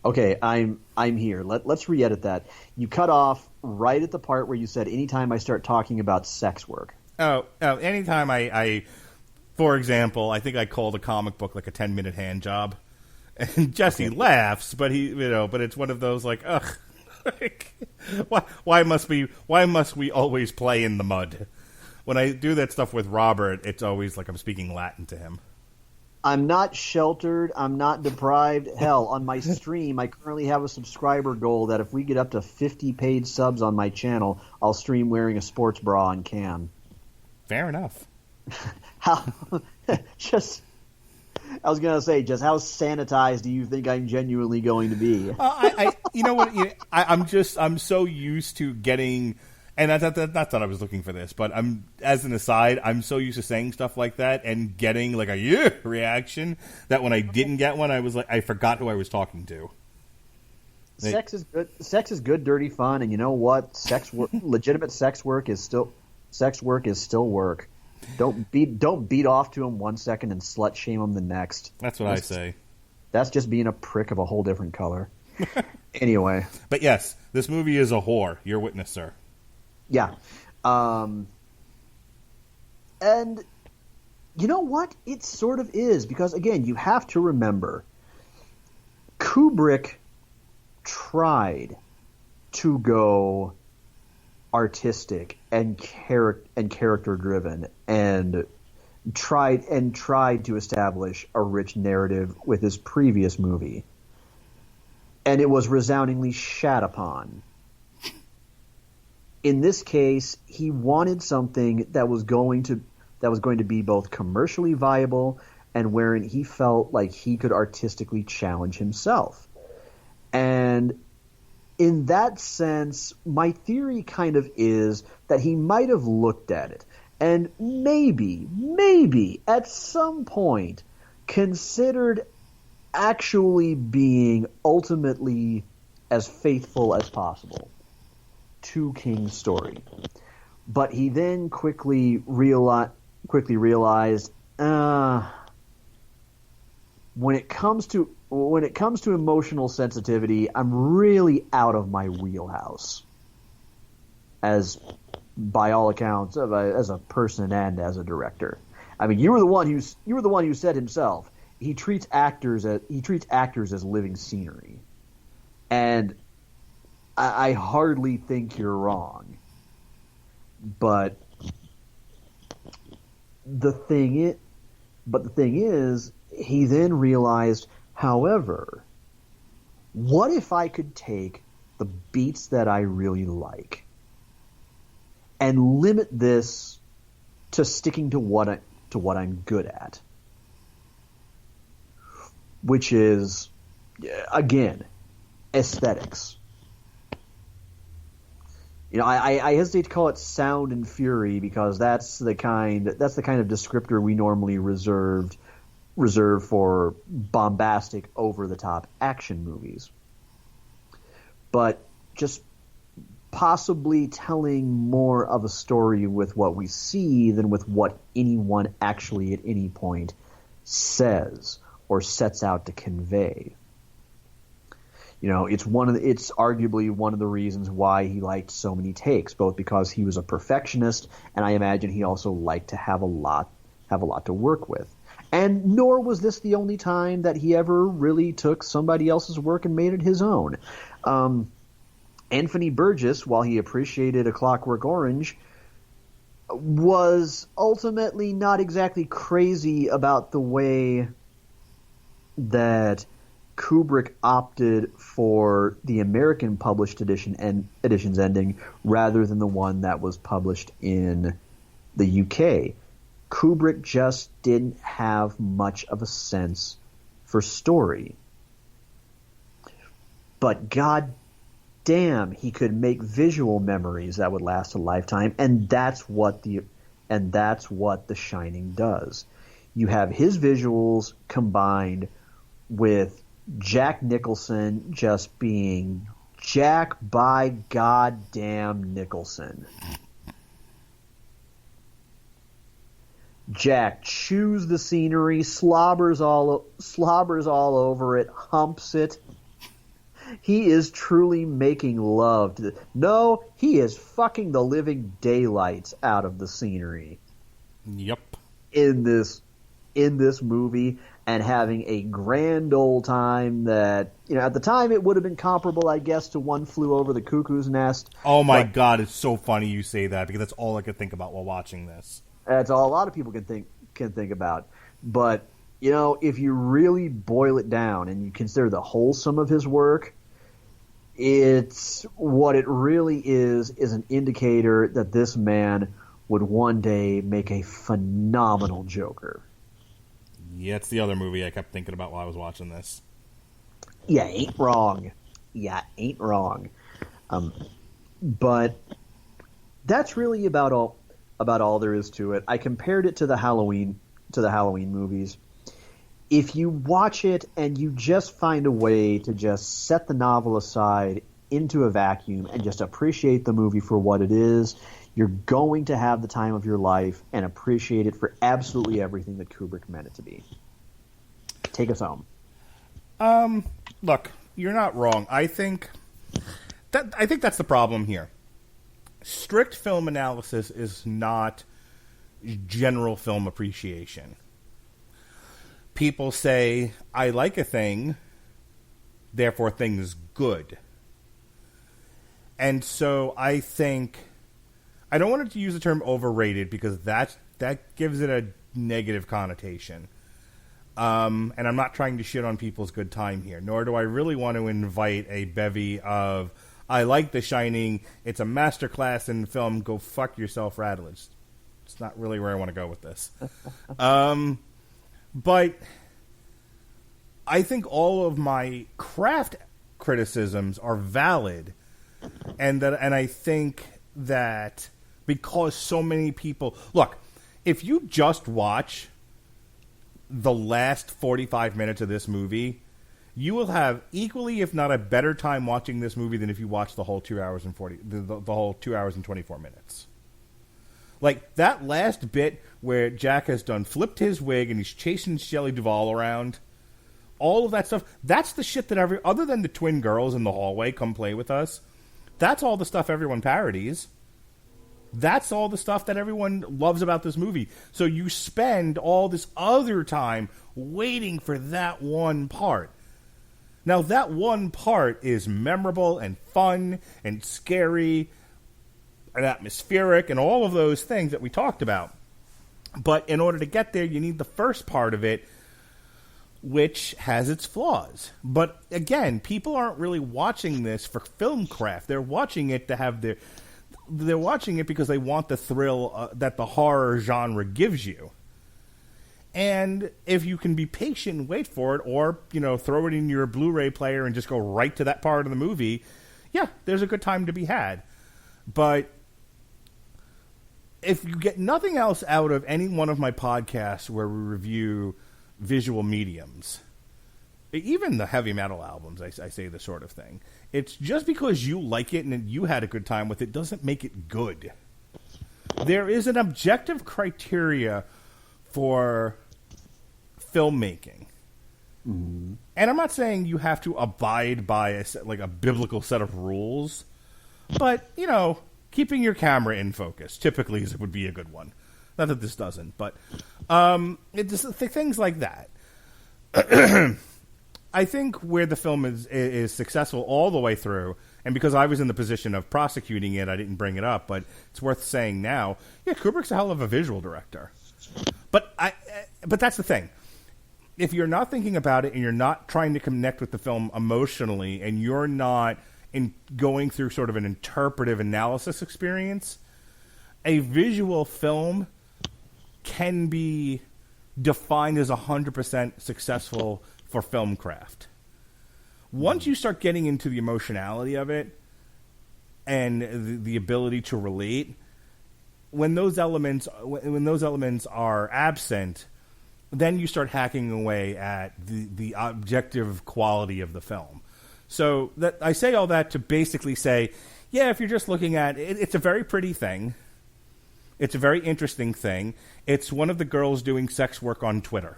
Okay, I'm here. Let's re-edit that. You cut off right at the part where you said, "Anytime I start talking about sex work." Oh, anytime I, for example, I think I called a comic book like a 10-minute hand job. And Jesse laughs, but but it's one of those like, ugh, why must we always play in the mud? When I do that stuff with Robert, it's always like I'm speaking Latin to him. I'm not sheltered. I'm not deprived. Hell, on my stream, I currently have a subscriber goal that if we get up to 50 paid subs on my channel, I'll stream wearing a sports bra on cam. Fair enough. I was gonna say, just how sanitized do you think I'm genuinely going to be? You know what? I'm so used to getting, and not that I was looking for this, but as an aside, I'm so used to saying stuff like that and getting like a yeah reaction that when I didn't get one, I was like, I forgot who I was talking to. Sex is good. Sex is good, dirty fun, and you know what? Legitimate sex work is still work. Don't beat off to him 1 second and slut shame him the next. That's what I say. That's just being a prick of a whole different color. Anyway. But yes, this movie is a whore. You're witness, sir. Yeah. And you know what? It sort of is, because again, you have to remember, Kubrick tried to go artistic and character driven and tried to establish a rich narrative with his previous movie, and it was resoundingly shat upon. In this case, he wanted something that was going to that was going to be both commercially viable and wherein he felt like he could artistically challenge himself. And in that sense, my theory kind of is that he might have looked at it and maybe at some point considered actually being ultimately as faithful as possible to King's story. But he then quickly realized when it comes to emotional sensitivity, I'm really out of my wheelhouse, as by all accounts, as a person and as a director. I mean, you were the one who said himself he treats actors as living scenery, and I hardly think you're wrong. But the thing is, he then realized, however, what if I could take the beats that I really like and limit this to sticking to what I'm good at, which is, again, aesthetics. You know, I hesitate to call it sound and fury because that's the kind of descriptor we normally reserve for bombastic, over-the-top action movies. But just possibly telling more of a story with what we see than with what anyone actually at any point says or sets out to convey. You know, it's arguably one of the reasons why he liked so many takes, both because he was a perfectionist, and I imagine he also liked to have a lot to work with. And nor was this the only time that he ever really took somebody else's work and made it his own. Anthony Burgess, while he appreciated A Clockwork Orange, was ultimately not exactly crazy about the way that Kubrick opted for the American published edition's ending rather than the one that was published in the UK. Kubrick just didn't have much of a sense for story. But god damn, he could make visual memories that would last a lifetime, and that's what The Shining does. You have his visuals combined with Jack Nicholson just being Jack by goddamn Nicholson. Jack chews the scenery, slobbers all over it, humps it. He is truly making love to No, he is fucking the living daylights out of the scenery. Yep. In this movie, and having a grand old time that, you know, at the time it would have been comparable, I guess, to One Flew Over the Cuckoo's Nest. Oh my God, it's so funny you say that, because that's all I could think about while watching this. That's all a lot of people can think about. But, you know, if you really boil it down and you consider the wholesome of his work, it's what it really is an indicator that this man would one day make a phenomenal Joker. Yeah, it's the other movie I kept thinking about while I was watching this. Yeah, ain't wrong. But that's really about all there is to it. I compared it to the Halloween movies. If you watch it and you just find a way to just set the novel aside into a vacuum and just appreciate the movie for what it is, you're going to have the time of your life and appreciate it for absolutely everything that Kubrick meant it to be. Take us home. Look, you're not wrong. I think that's the problem here. Strict film analysis is not general film appreciation. People say, I like a thing, therefore thing is good. And so I think, I don't want to use the term overrated because that gives it a negative connotation. And I'm not trying to shit on people's good time here, nor do I really want to invite a bevy of, I like The Shining, it's a masterclass in film, go fuck yourself, Radulich. It's not really where I want to go with this. But I think all of my craft criticisms are valid, and I think that because so many people look, if you just watch the last 45 minutes of this movie, you will have equally, if not a better time watching this movie than if you watch the whole 2 hours and the whole 2 hours and 24 minutes. Like that last bit where Jack has flipped his wig and he's chasing Shelley Duvall around, all of that stuff, that's the shit that other than the twin girls in the hallway come play with us, that's all the stuff everyone parodies. That's all the stuff that everyone loves about this movie. So you spend all this other time waiting for that one part. Now, that one part is memorable and fun and scary and atmospheric and all of those things that we talked about. But in order to get there, you need the first part of it, which has its flaws. But again, people aren't really watching this for film craft. They're watching it to have they're watching it because they want the thrill that the horror genre gives you. And if you can be patient and wait for it, or, throw it in your Blu-ray player and just go right to that part of the movie, yeah, there's a good time to be had. But if you get nothing else out of any one of my podcasts where we review visual mediums, even the heavy metal albums, I say this sort of thing, it's just because you like it and you had a good time with it doesn't make it good. There is an objective criteria for filmmaking. Mm-hmm. And I'm not saying you have to abide by a biblical set of rules, but, keeping your camera in focus typically would be a good one. Not that this doesn't, but it's things like that. I think where the film is successful all the way through, and because I was in the position of prosecuting it, I didn't bring it up, but it's worth saying now. Yeah, Kubrick's a hell of a visual director. But that's the thing. If you're not thinking about it and you're not trying to connect with the film emotionally, and you're not going through sort of an interpretive analysis experience, a visual film can be defined as 100% successful for film craft. Once you start getting into the emotionality of it and the ability to relate, when those elements are absent, then you start hacking away at the objective quality of the film. So I say all that to basically say, yeah, if you're just looking at it, it's a very pretty thing. It's a very interesting thing. It's one of the girls doing sex work on Twitter.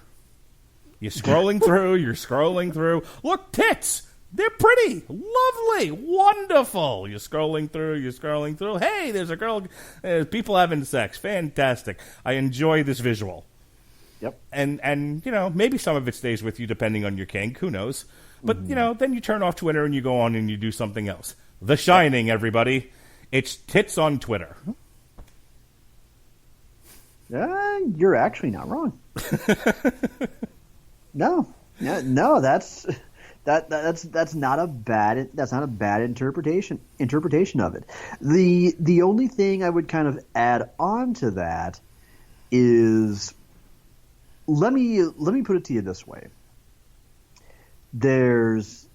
You're scrolling through. Look, tits! They're pretty, lovely, wonderful. You're scrolling through. Hey, there's a girl, people having sex. Fantastic. I enjoy this visual. Yep. And maybe some of it stays with you depending on your kink. Who knows? But, then you turn off Twitter and you go on and you do something else. The Shining, everybody. It's tits on Twitter. You're actually not wrong. No, that's not a bad interpretation of it. The only thing I would kind of add on to that is, let me put it to you this way. There's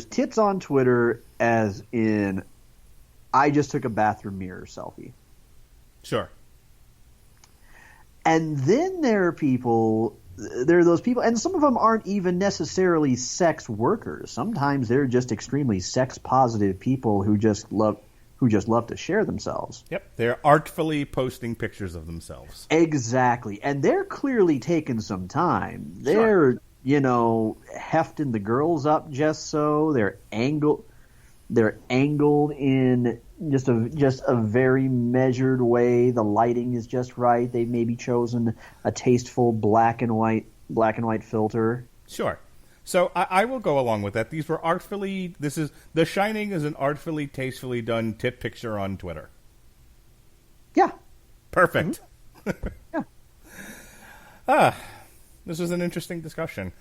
tits on Twitter, as in, I just took a bathroom mirror selfie. Sure. And then there are those people, and some of them aren't even necessarily sex workers. Sometimes they're just extremely sex positive people who just love to share themselves. Yep, they're artfully posting pictures of themselves. Exactly, and they're clearly taking some time. They're hefting the girls up just so. They're angled in just a very measured way. The lighting is just right. They've maybe chosen a tasteful black and white filter. Sure. So I will go along with that. These were The Shining is an artfully, tastefully done tit picture on Twitter. Yeah. Perfect. Mm-hmm. Yeah. This was an interesting discussion.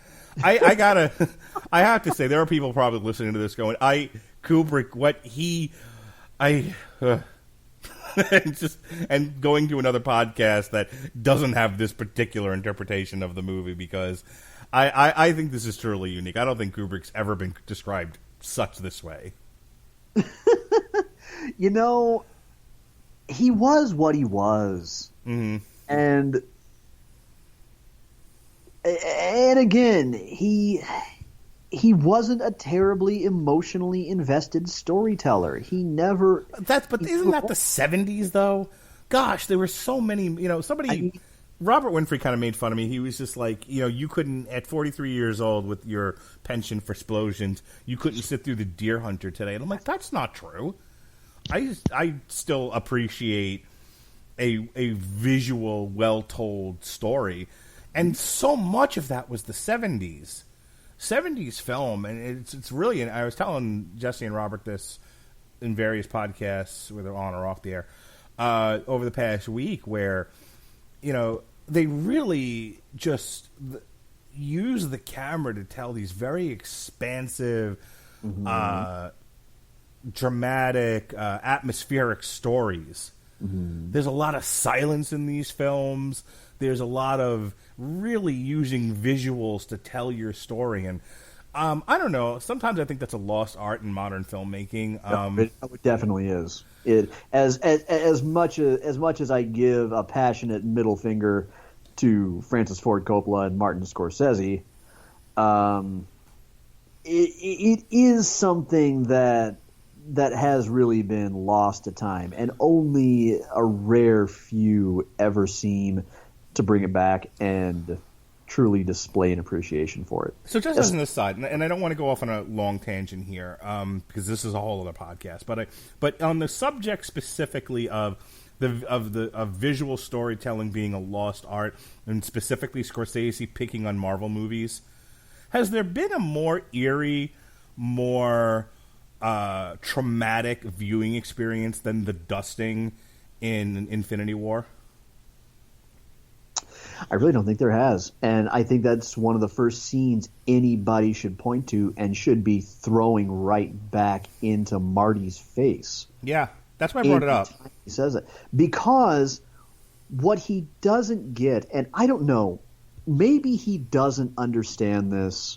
I have to say, there are people probably listening to this going, Kubrick, and going to another podcast that doesn't have this particular interpretation of the movie, because I think this is truly unique. I don't think Kubrick's ever been described such this way. You know, he was what he was. Mm-hmm. And again, he wasn't a terribly emotionally invested storyteller. He never. But isn't that the 70s though? Gosh, there were so many. Robert Winfrey kind of made fun of me. He was just like, you couldn't, at 43 years old with your penchant for explosions, you couldn't sit through The Deer Hunter today. And I'm like, that's not true. I still appreciate a visual, well-told story. And so much of that was the 70s. 70s film, and it's really, and I was telling Jesse and Robert this in various podcasts, whether on or off the air, over the past week, where, they really just use the camera to tell these very expansive, dramatic, atmospheric stories. Mm-hmm. There's a lot of silence in these films. There's a lot of really using visuals to tell your story. And I don't know. Sometimes I think that's a lost art in modern filmmaking. It definitely is. It as much as I give a passionate middle finger to Francis Ford Coppola and Martin Scorsese, it is something that has really been lost to time, and only a rare few ever seem to bring it back and truly display an appreciation for it. So just as an aside, and I don't want to go off on a long tangent here, because this is a whole other podcast, but on the subject specifically of visual storytelling being a lost art, and specifically Scorsese picking on Marvel movies, has there been a more eerie, more traumatic viewing experience than the dusting in Infinity War? I really don't think there has. And I think that's one of the first scenes anybody should point to and should be throwing right back into Marty's face. Yeah, that's why I brought it up. He says it. Because what he doesn't get, and I don't know, maybe he doesn't understand this,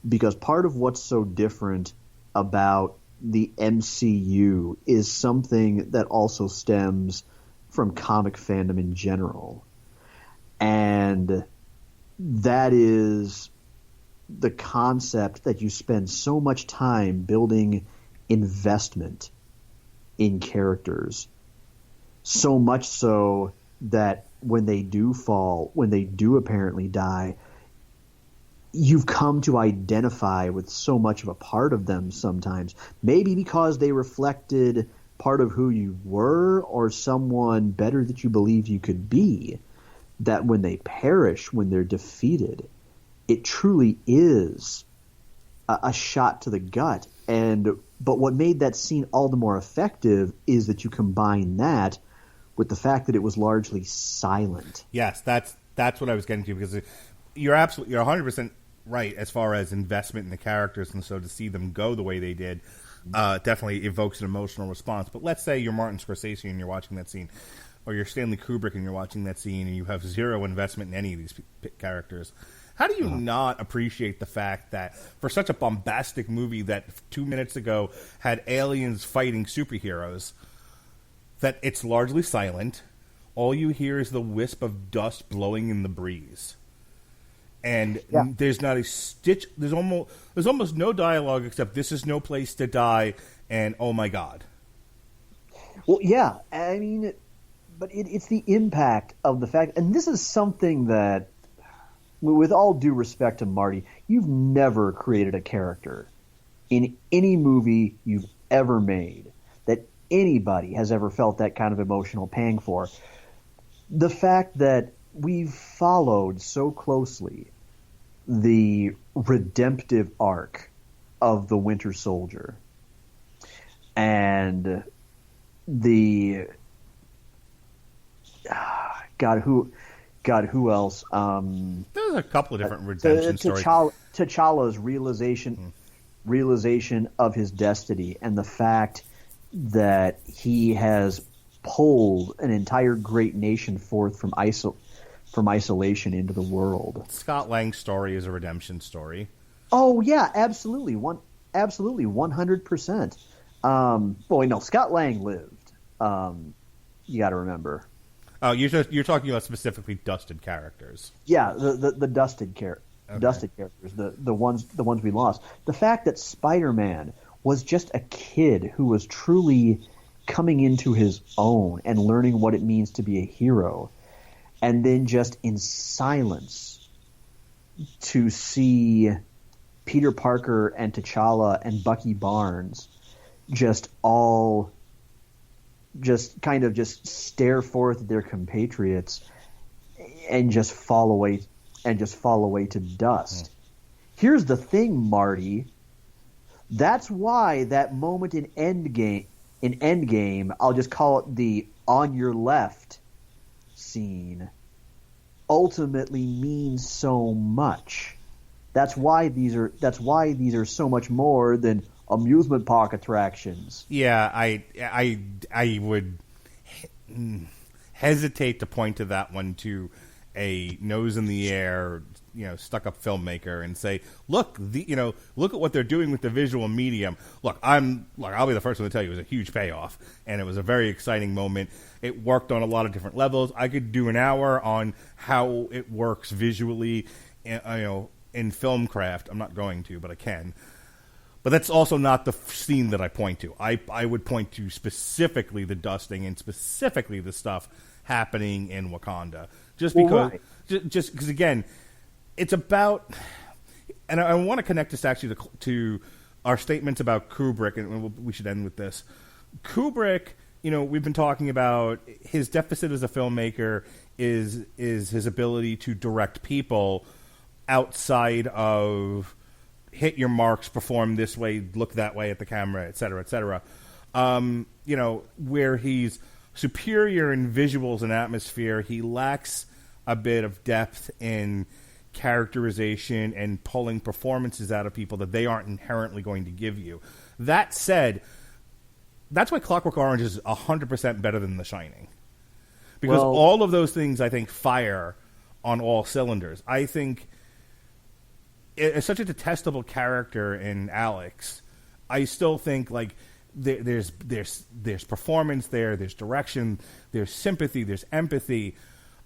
because part of what's so different about the MCU is something that also stems from comic fandom in general. And that is the concept that you spend so much time building investment in characters. So much so that when they do fall, when they do apparently die, you've come to identify with so much of a part of them sometimes. Maybe because they reflected part of who you were or someone better that you believed you could be. That when they perish, when they're defeated, it truly is a shot to the gut. But what made that scene all the more effective is that you combine that with the fact that it was largely silent. Yes, that's what I was getting to, because you're 100% right as far as investment in the characters, and so to see them go the way they did definitely evokes an emotional response. But let's say you're Martin Scorsese and you're watching that scene, or you're Stanley Kubrick and you're watching that scene and you have zero investment in any of these characters. How do you not appreciate the fact that for such a bombastic movie that 2 minutes ago had aliens fighting superheroes, that it's largely silent? All you hear is the wisp of dust blowing in the breeze. And there's not a stitch, there's almost no dialogue except "this is no place to die" and "oh my God." Well, yeah, I mean... But it's the impact of the fact, and this is something that, with all due respect to Marty, you've never created a character in any movie you've ever made that anybody has ever felt that kind of emotional pang for. The fact that we've followed so closely the redemptive arc of the Winter Soldier and the... God, who else? There's a couple of different redemption stories. T'Challa's realization of his destiny, and the fact that he has pulled an entire great nation forth from isolation into the world. Scott Lang's story is a redemption story. Oh yeah, absolutely, 100%. Well, no, Scott Lang lived. You got to remember. Oh, you're talking about specifically dusted characters. Yeah, the dusted characters, the ones we lost. The fact that Spider-Man was just a kid who was truly coming into his own and learning what it means to be a hero, and then just in silence to see Peter Parker and T'Challa and Bucky Barnes just kind of stare forth at their compatriots and just fall away to dust. Here's the thing, Marty. That's why that moment in Endgame, I'll just call it the on your left scene, ultimately means so much. That's why these are so much more than amusement park attractions. Yeah, I would hesitate to point to that one to a nose in the air, stuck up filmmaker and say, look at what they're doing with the visual medium. I'll be the first one to tell you it was a huge payoff, and it was a very exciting moment. It worked on a lot of different levels. I could do an hour on how it works visually, in filmcraft. I'm not going to, but I can. But that's also not the scene that I point to. I would point to specifically the dusting and specifically the stuff happening in Wakanda. Just because, again, it's about, and I want to connect this actually to our statements about Kubrick, and we should end with this. Kubrick, we've been talking about his deficit as a filmmaker is his ability to direct people outside of hit your marks, perform this way, look that way at the camera, et cetera, et cetera. Where he's superior in visuals and atmosphere, he lacks a bit of depth in characterization and pulling performances out of people that they aren't inherently going to give you. That said, that's why Clockwork Orange is 100% better than The Shining. Because all of those things, I think, fire on all cylinders. I think it's such a detestable character in Alex. I still think there's performance there's direction, there's sympathy, there's empathy.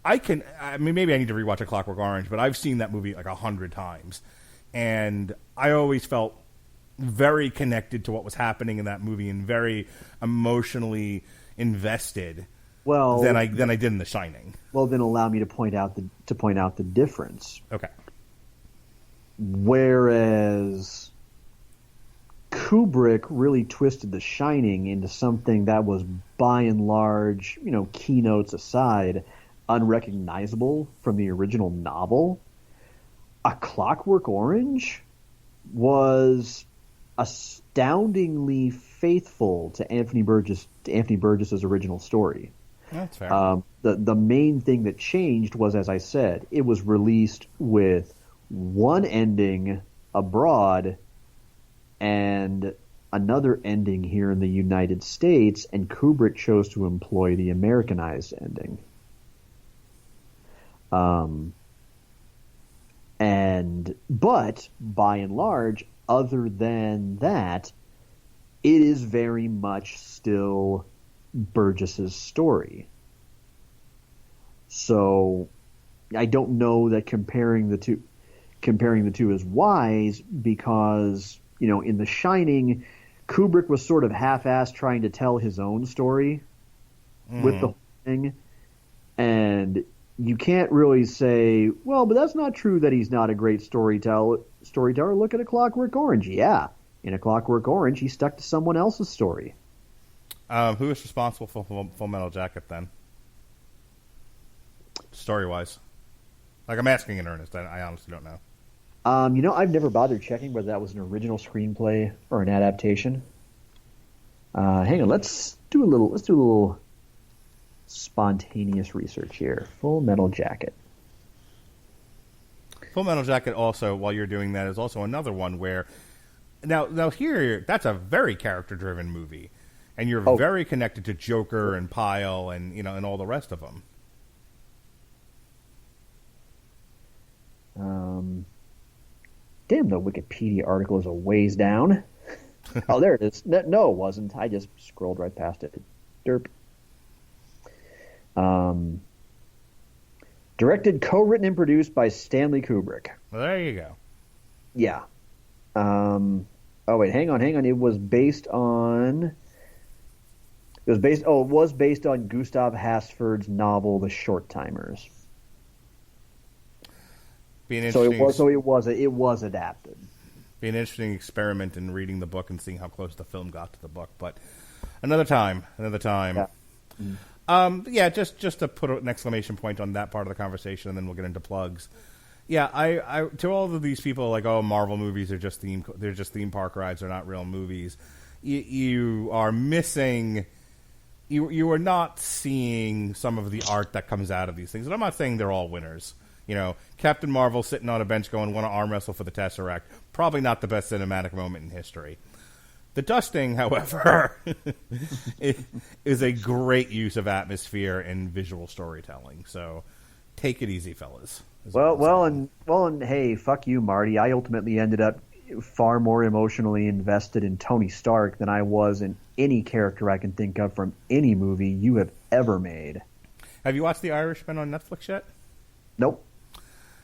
Maybe I need to rewatch A Clockwork Orange, but I've seen that movie 100 times, and I always felt very connected to what was happening in that movie and very emotionally invested. Than I did in The Shining. Well, then allow me to point out the difference. Okay. Whereas Kubrick really twisted The Shining into something that was, by and large, keynotes aside, unrecognizable from the original novel. A Clockwork Orange was astoundingly faithful to Anthony Burgess's original story. That's fair. The main thing that changed was, as I said, it was released with one ending abroad and another ending here in the United States, and Kubrick chose to employ the Americanized ending. But by and large, other than that, it is very much still Burgess's story. So I don't know that comparing the two is wise, because in The Shining, Kubrick was sort of half-assed trying to tell his own story with the whole thing, and you can't really say, well, but that's not true that he's not a great storyteller. Look at A Clockwork Orange. Yeah, in A Clockwork Orange, he stuck to someone else's story. Who is responsible for Full Metal Jacket then? Story-wise. I'm asking in earnest. I honestly don't know. I've never bothered checking whether that was an original screenplay or an adaptation. Hang on, let's do a little spontaneous research here. Full Metal Jacket. Full Metal Jacket also, while you're doing that, is also another one where now here, that's a very character-driven movie. And you're very connected to Joker and Pyle and, you know, and all the rest of them. Damn, the Wikipedia article is a ways down. Oh, there it is. No, it wasn't. I just scrolled right past it. Derp. Directed, co-written, and produced by Stanley Kubrick. Well, there you go. Yeah. Oh, wait, hang on. It was based on Gustav Hasford's novel, The Short Timers. So it was adapted. Be an interesting experiment in reading the book and seeing how close the film got to the book, but another time. Yeah. Just to put an exclamation point on that part of the conversation, and then we'll get into plugs. Yeah, I to all of these people like, oh, Marvel movies are just theme park rides, they're not real movies. You are missing. You are not seeing some of the art that comes out of these things, and I'm not saying they're all winners. You know, Captain Marvel sitting on a bench going, want to arm wrestle for the Tesseract. Probably not the best cinematic moment in history. The dusting, however, is a great use of atmosphere and visual storytelling. So take it easy, fellas. And hey, fuck you, Marty. I ultimately ended up far more emotionally invested in Tony Stark than I was in any character I can think of from any movie you have ever made. Have you watched The Irishman on Netflix yet? Nope.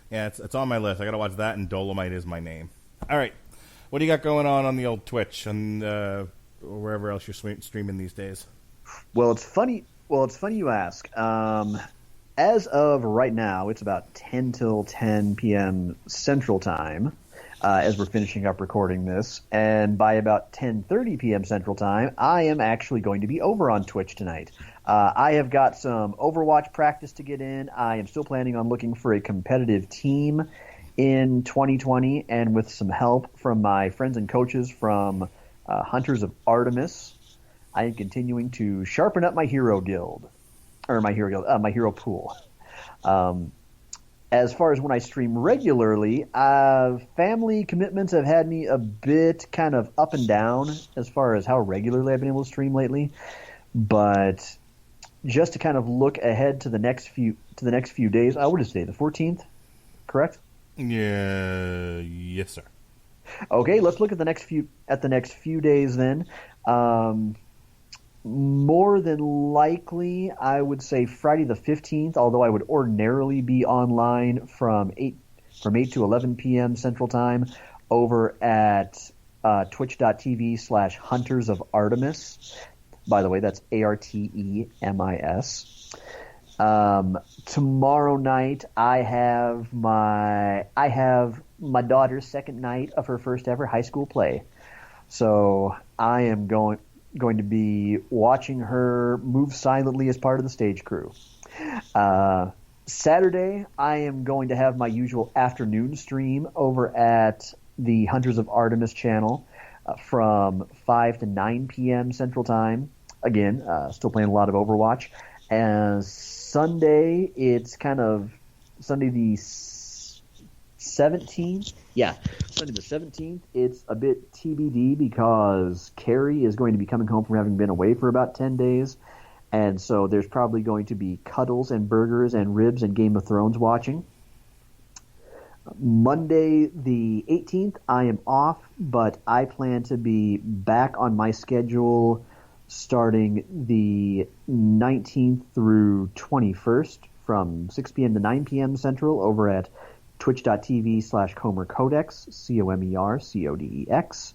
Yeah, it's on my list. I got to watch that, and Dolomite Is My Name. All right. What do you got going on the old Twitch and wherever else you're streaming these days? Well, it's funny you ask. As of right now, it's about 10 till 10 p.m. Central Time as we're finishing up recording this. And by about 10:30 p.m. Central Time, I am actually going to be over on Twitch tonight. I have got some Overwatch practice to get in. I am still planning on looking for a competitive team in 2020, and with some help from my friends and coaches from Hunters of Artemis, I am continuing to sharpen up my hero guild, or my hero pool. As far as when I stream regularly, family commitments have had me a bit kind of up and down as far as how regularly I've been able to stream lately, but just to kind of look ahead to the next few days. What is today? The 14th, correct? Yeah, yes, sir. Okay, let's look at the next few days then. More than likely, I would say Friday the 15th. Although I would ordinarily be online from 8 to 11 p.m. Central Time over at twitch.tv/Hunters of Artemis. By the way, that's ARTEMIS. Tomorrow night, I have my daughter's second night of her first ever high school play. So I am going to be watching her move silently as part of the stage crew. Saturday, I am going to have my usual afternoon stream over at the Hunters of Artemis channel from 5 to 9 p.m. Central Time. Again, still playing a lot of Overwatch. And Sunday, it's kind of Sunday the 17th. Yeah, Sunday the 17th. It's a bit TBD because Carrie is going to be coming home from having been away for about 10 days. And so there's probably going to be cuddles and burgers and ribs and Game of Thrones watching. Monday the 18th, I am off, but I plan to be back on my schedule starting the 19th through 21st from 6 p.m. to 9 p.m. Central over at twitch.tv/Comer Codex, COMER, CODEX.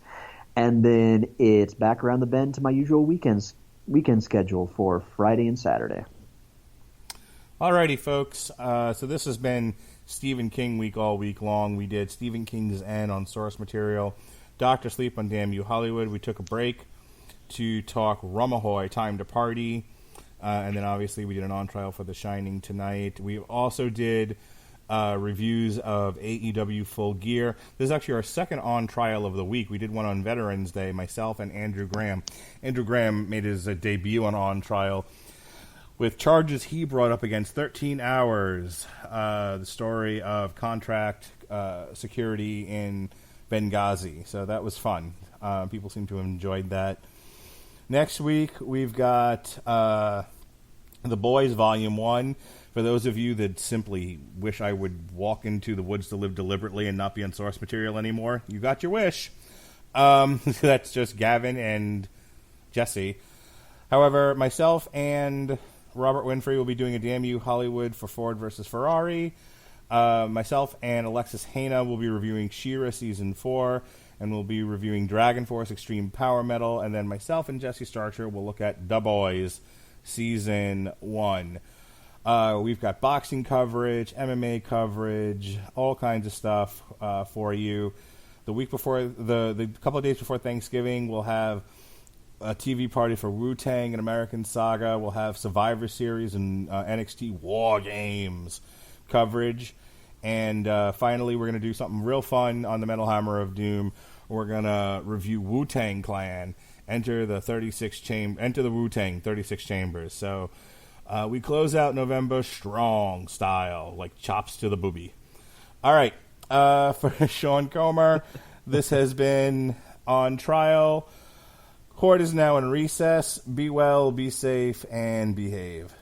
And then it's back around the bend to my usual weekend schedule for Friday and Saturday. Alrighty, folks. So this has been Stephen King week all week long. We did Stephen King's End on Source Material, Dr. Sleep on Damn You Hollywood. We took a break to talk Rumahoy, Time to Party. And then obviously we did an on-trial for The Shining tonight. We also did reviews of AEW Full Gear. This is actually our second on-trial of the week. We did one on Veterans Day, myself and Andrew Graham. Andrew Graham made his debut on trial with charges he brought up against 13 Hours, the story of contract security in Benghazi. So that was fun. People seem to have enjoyed that. Next week, we've got The Boys Volume 1. For those of you that simply wish I would walk into the woods to live deliberately and not be on source material anymore, you got your wish. That's just Gavin and Jesse. However, myself and Robert Winfrey will be doing a Damn You Hollywood for Ford versus Ferrari. Myself and Alexis Haina will be reviewing She-Ra Season 4, and we'll be reviewing Dragon Force Extreme Power Metal, and then myself and Jesse Starcher will look at The Boys Season 1. We've got boxing coverage, MMA coverage, all kinds of stuff for you. The week before, the couple of days before Thanksgiving, we'll have a TV party for Wu-Tang and American Saga. We'll have Survivor Series and NXT War Games coverage. And finally, we're going to do something real fun on the Metal Hammer of Doom. We're going to review Wu-Tang Clan. Enter the Wu-Tang 36 Chambers. So we close out November strong style, like chops to the booby. All right. For Sean Comer, this has been On Trial. Court is now in recess. Be well, be safe, and behave.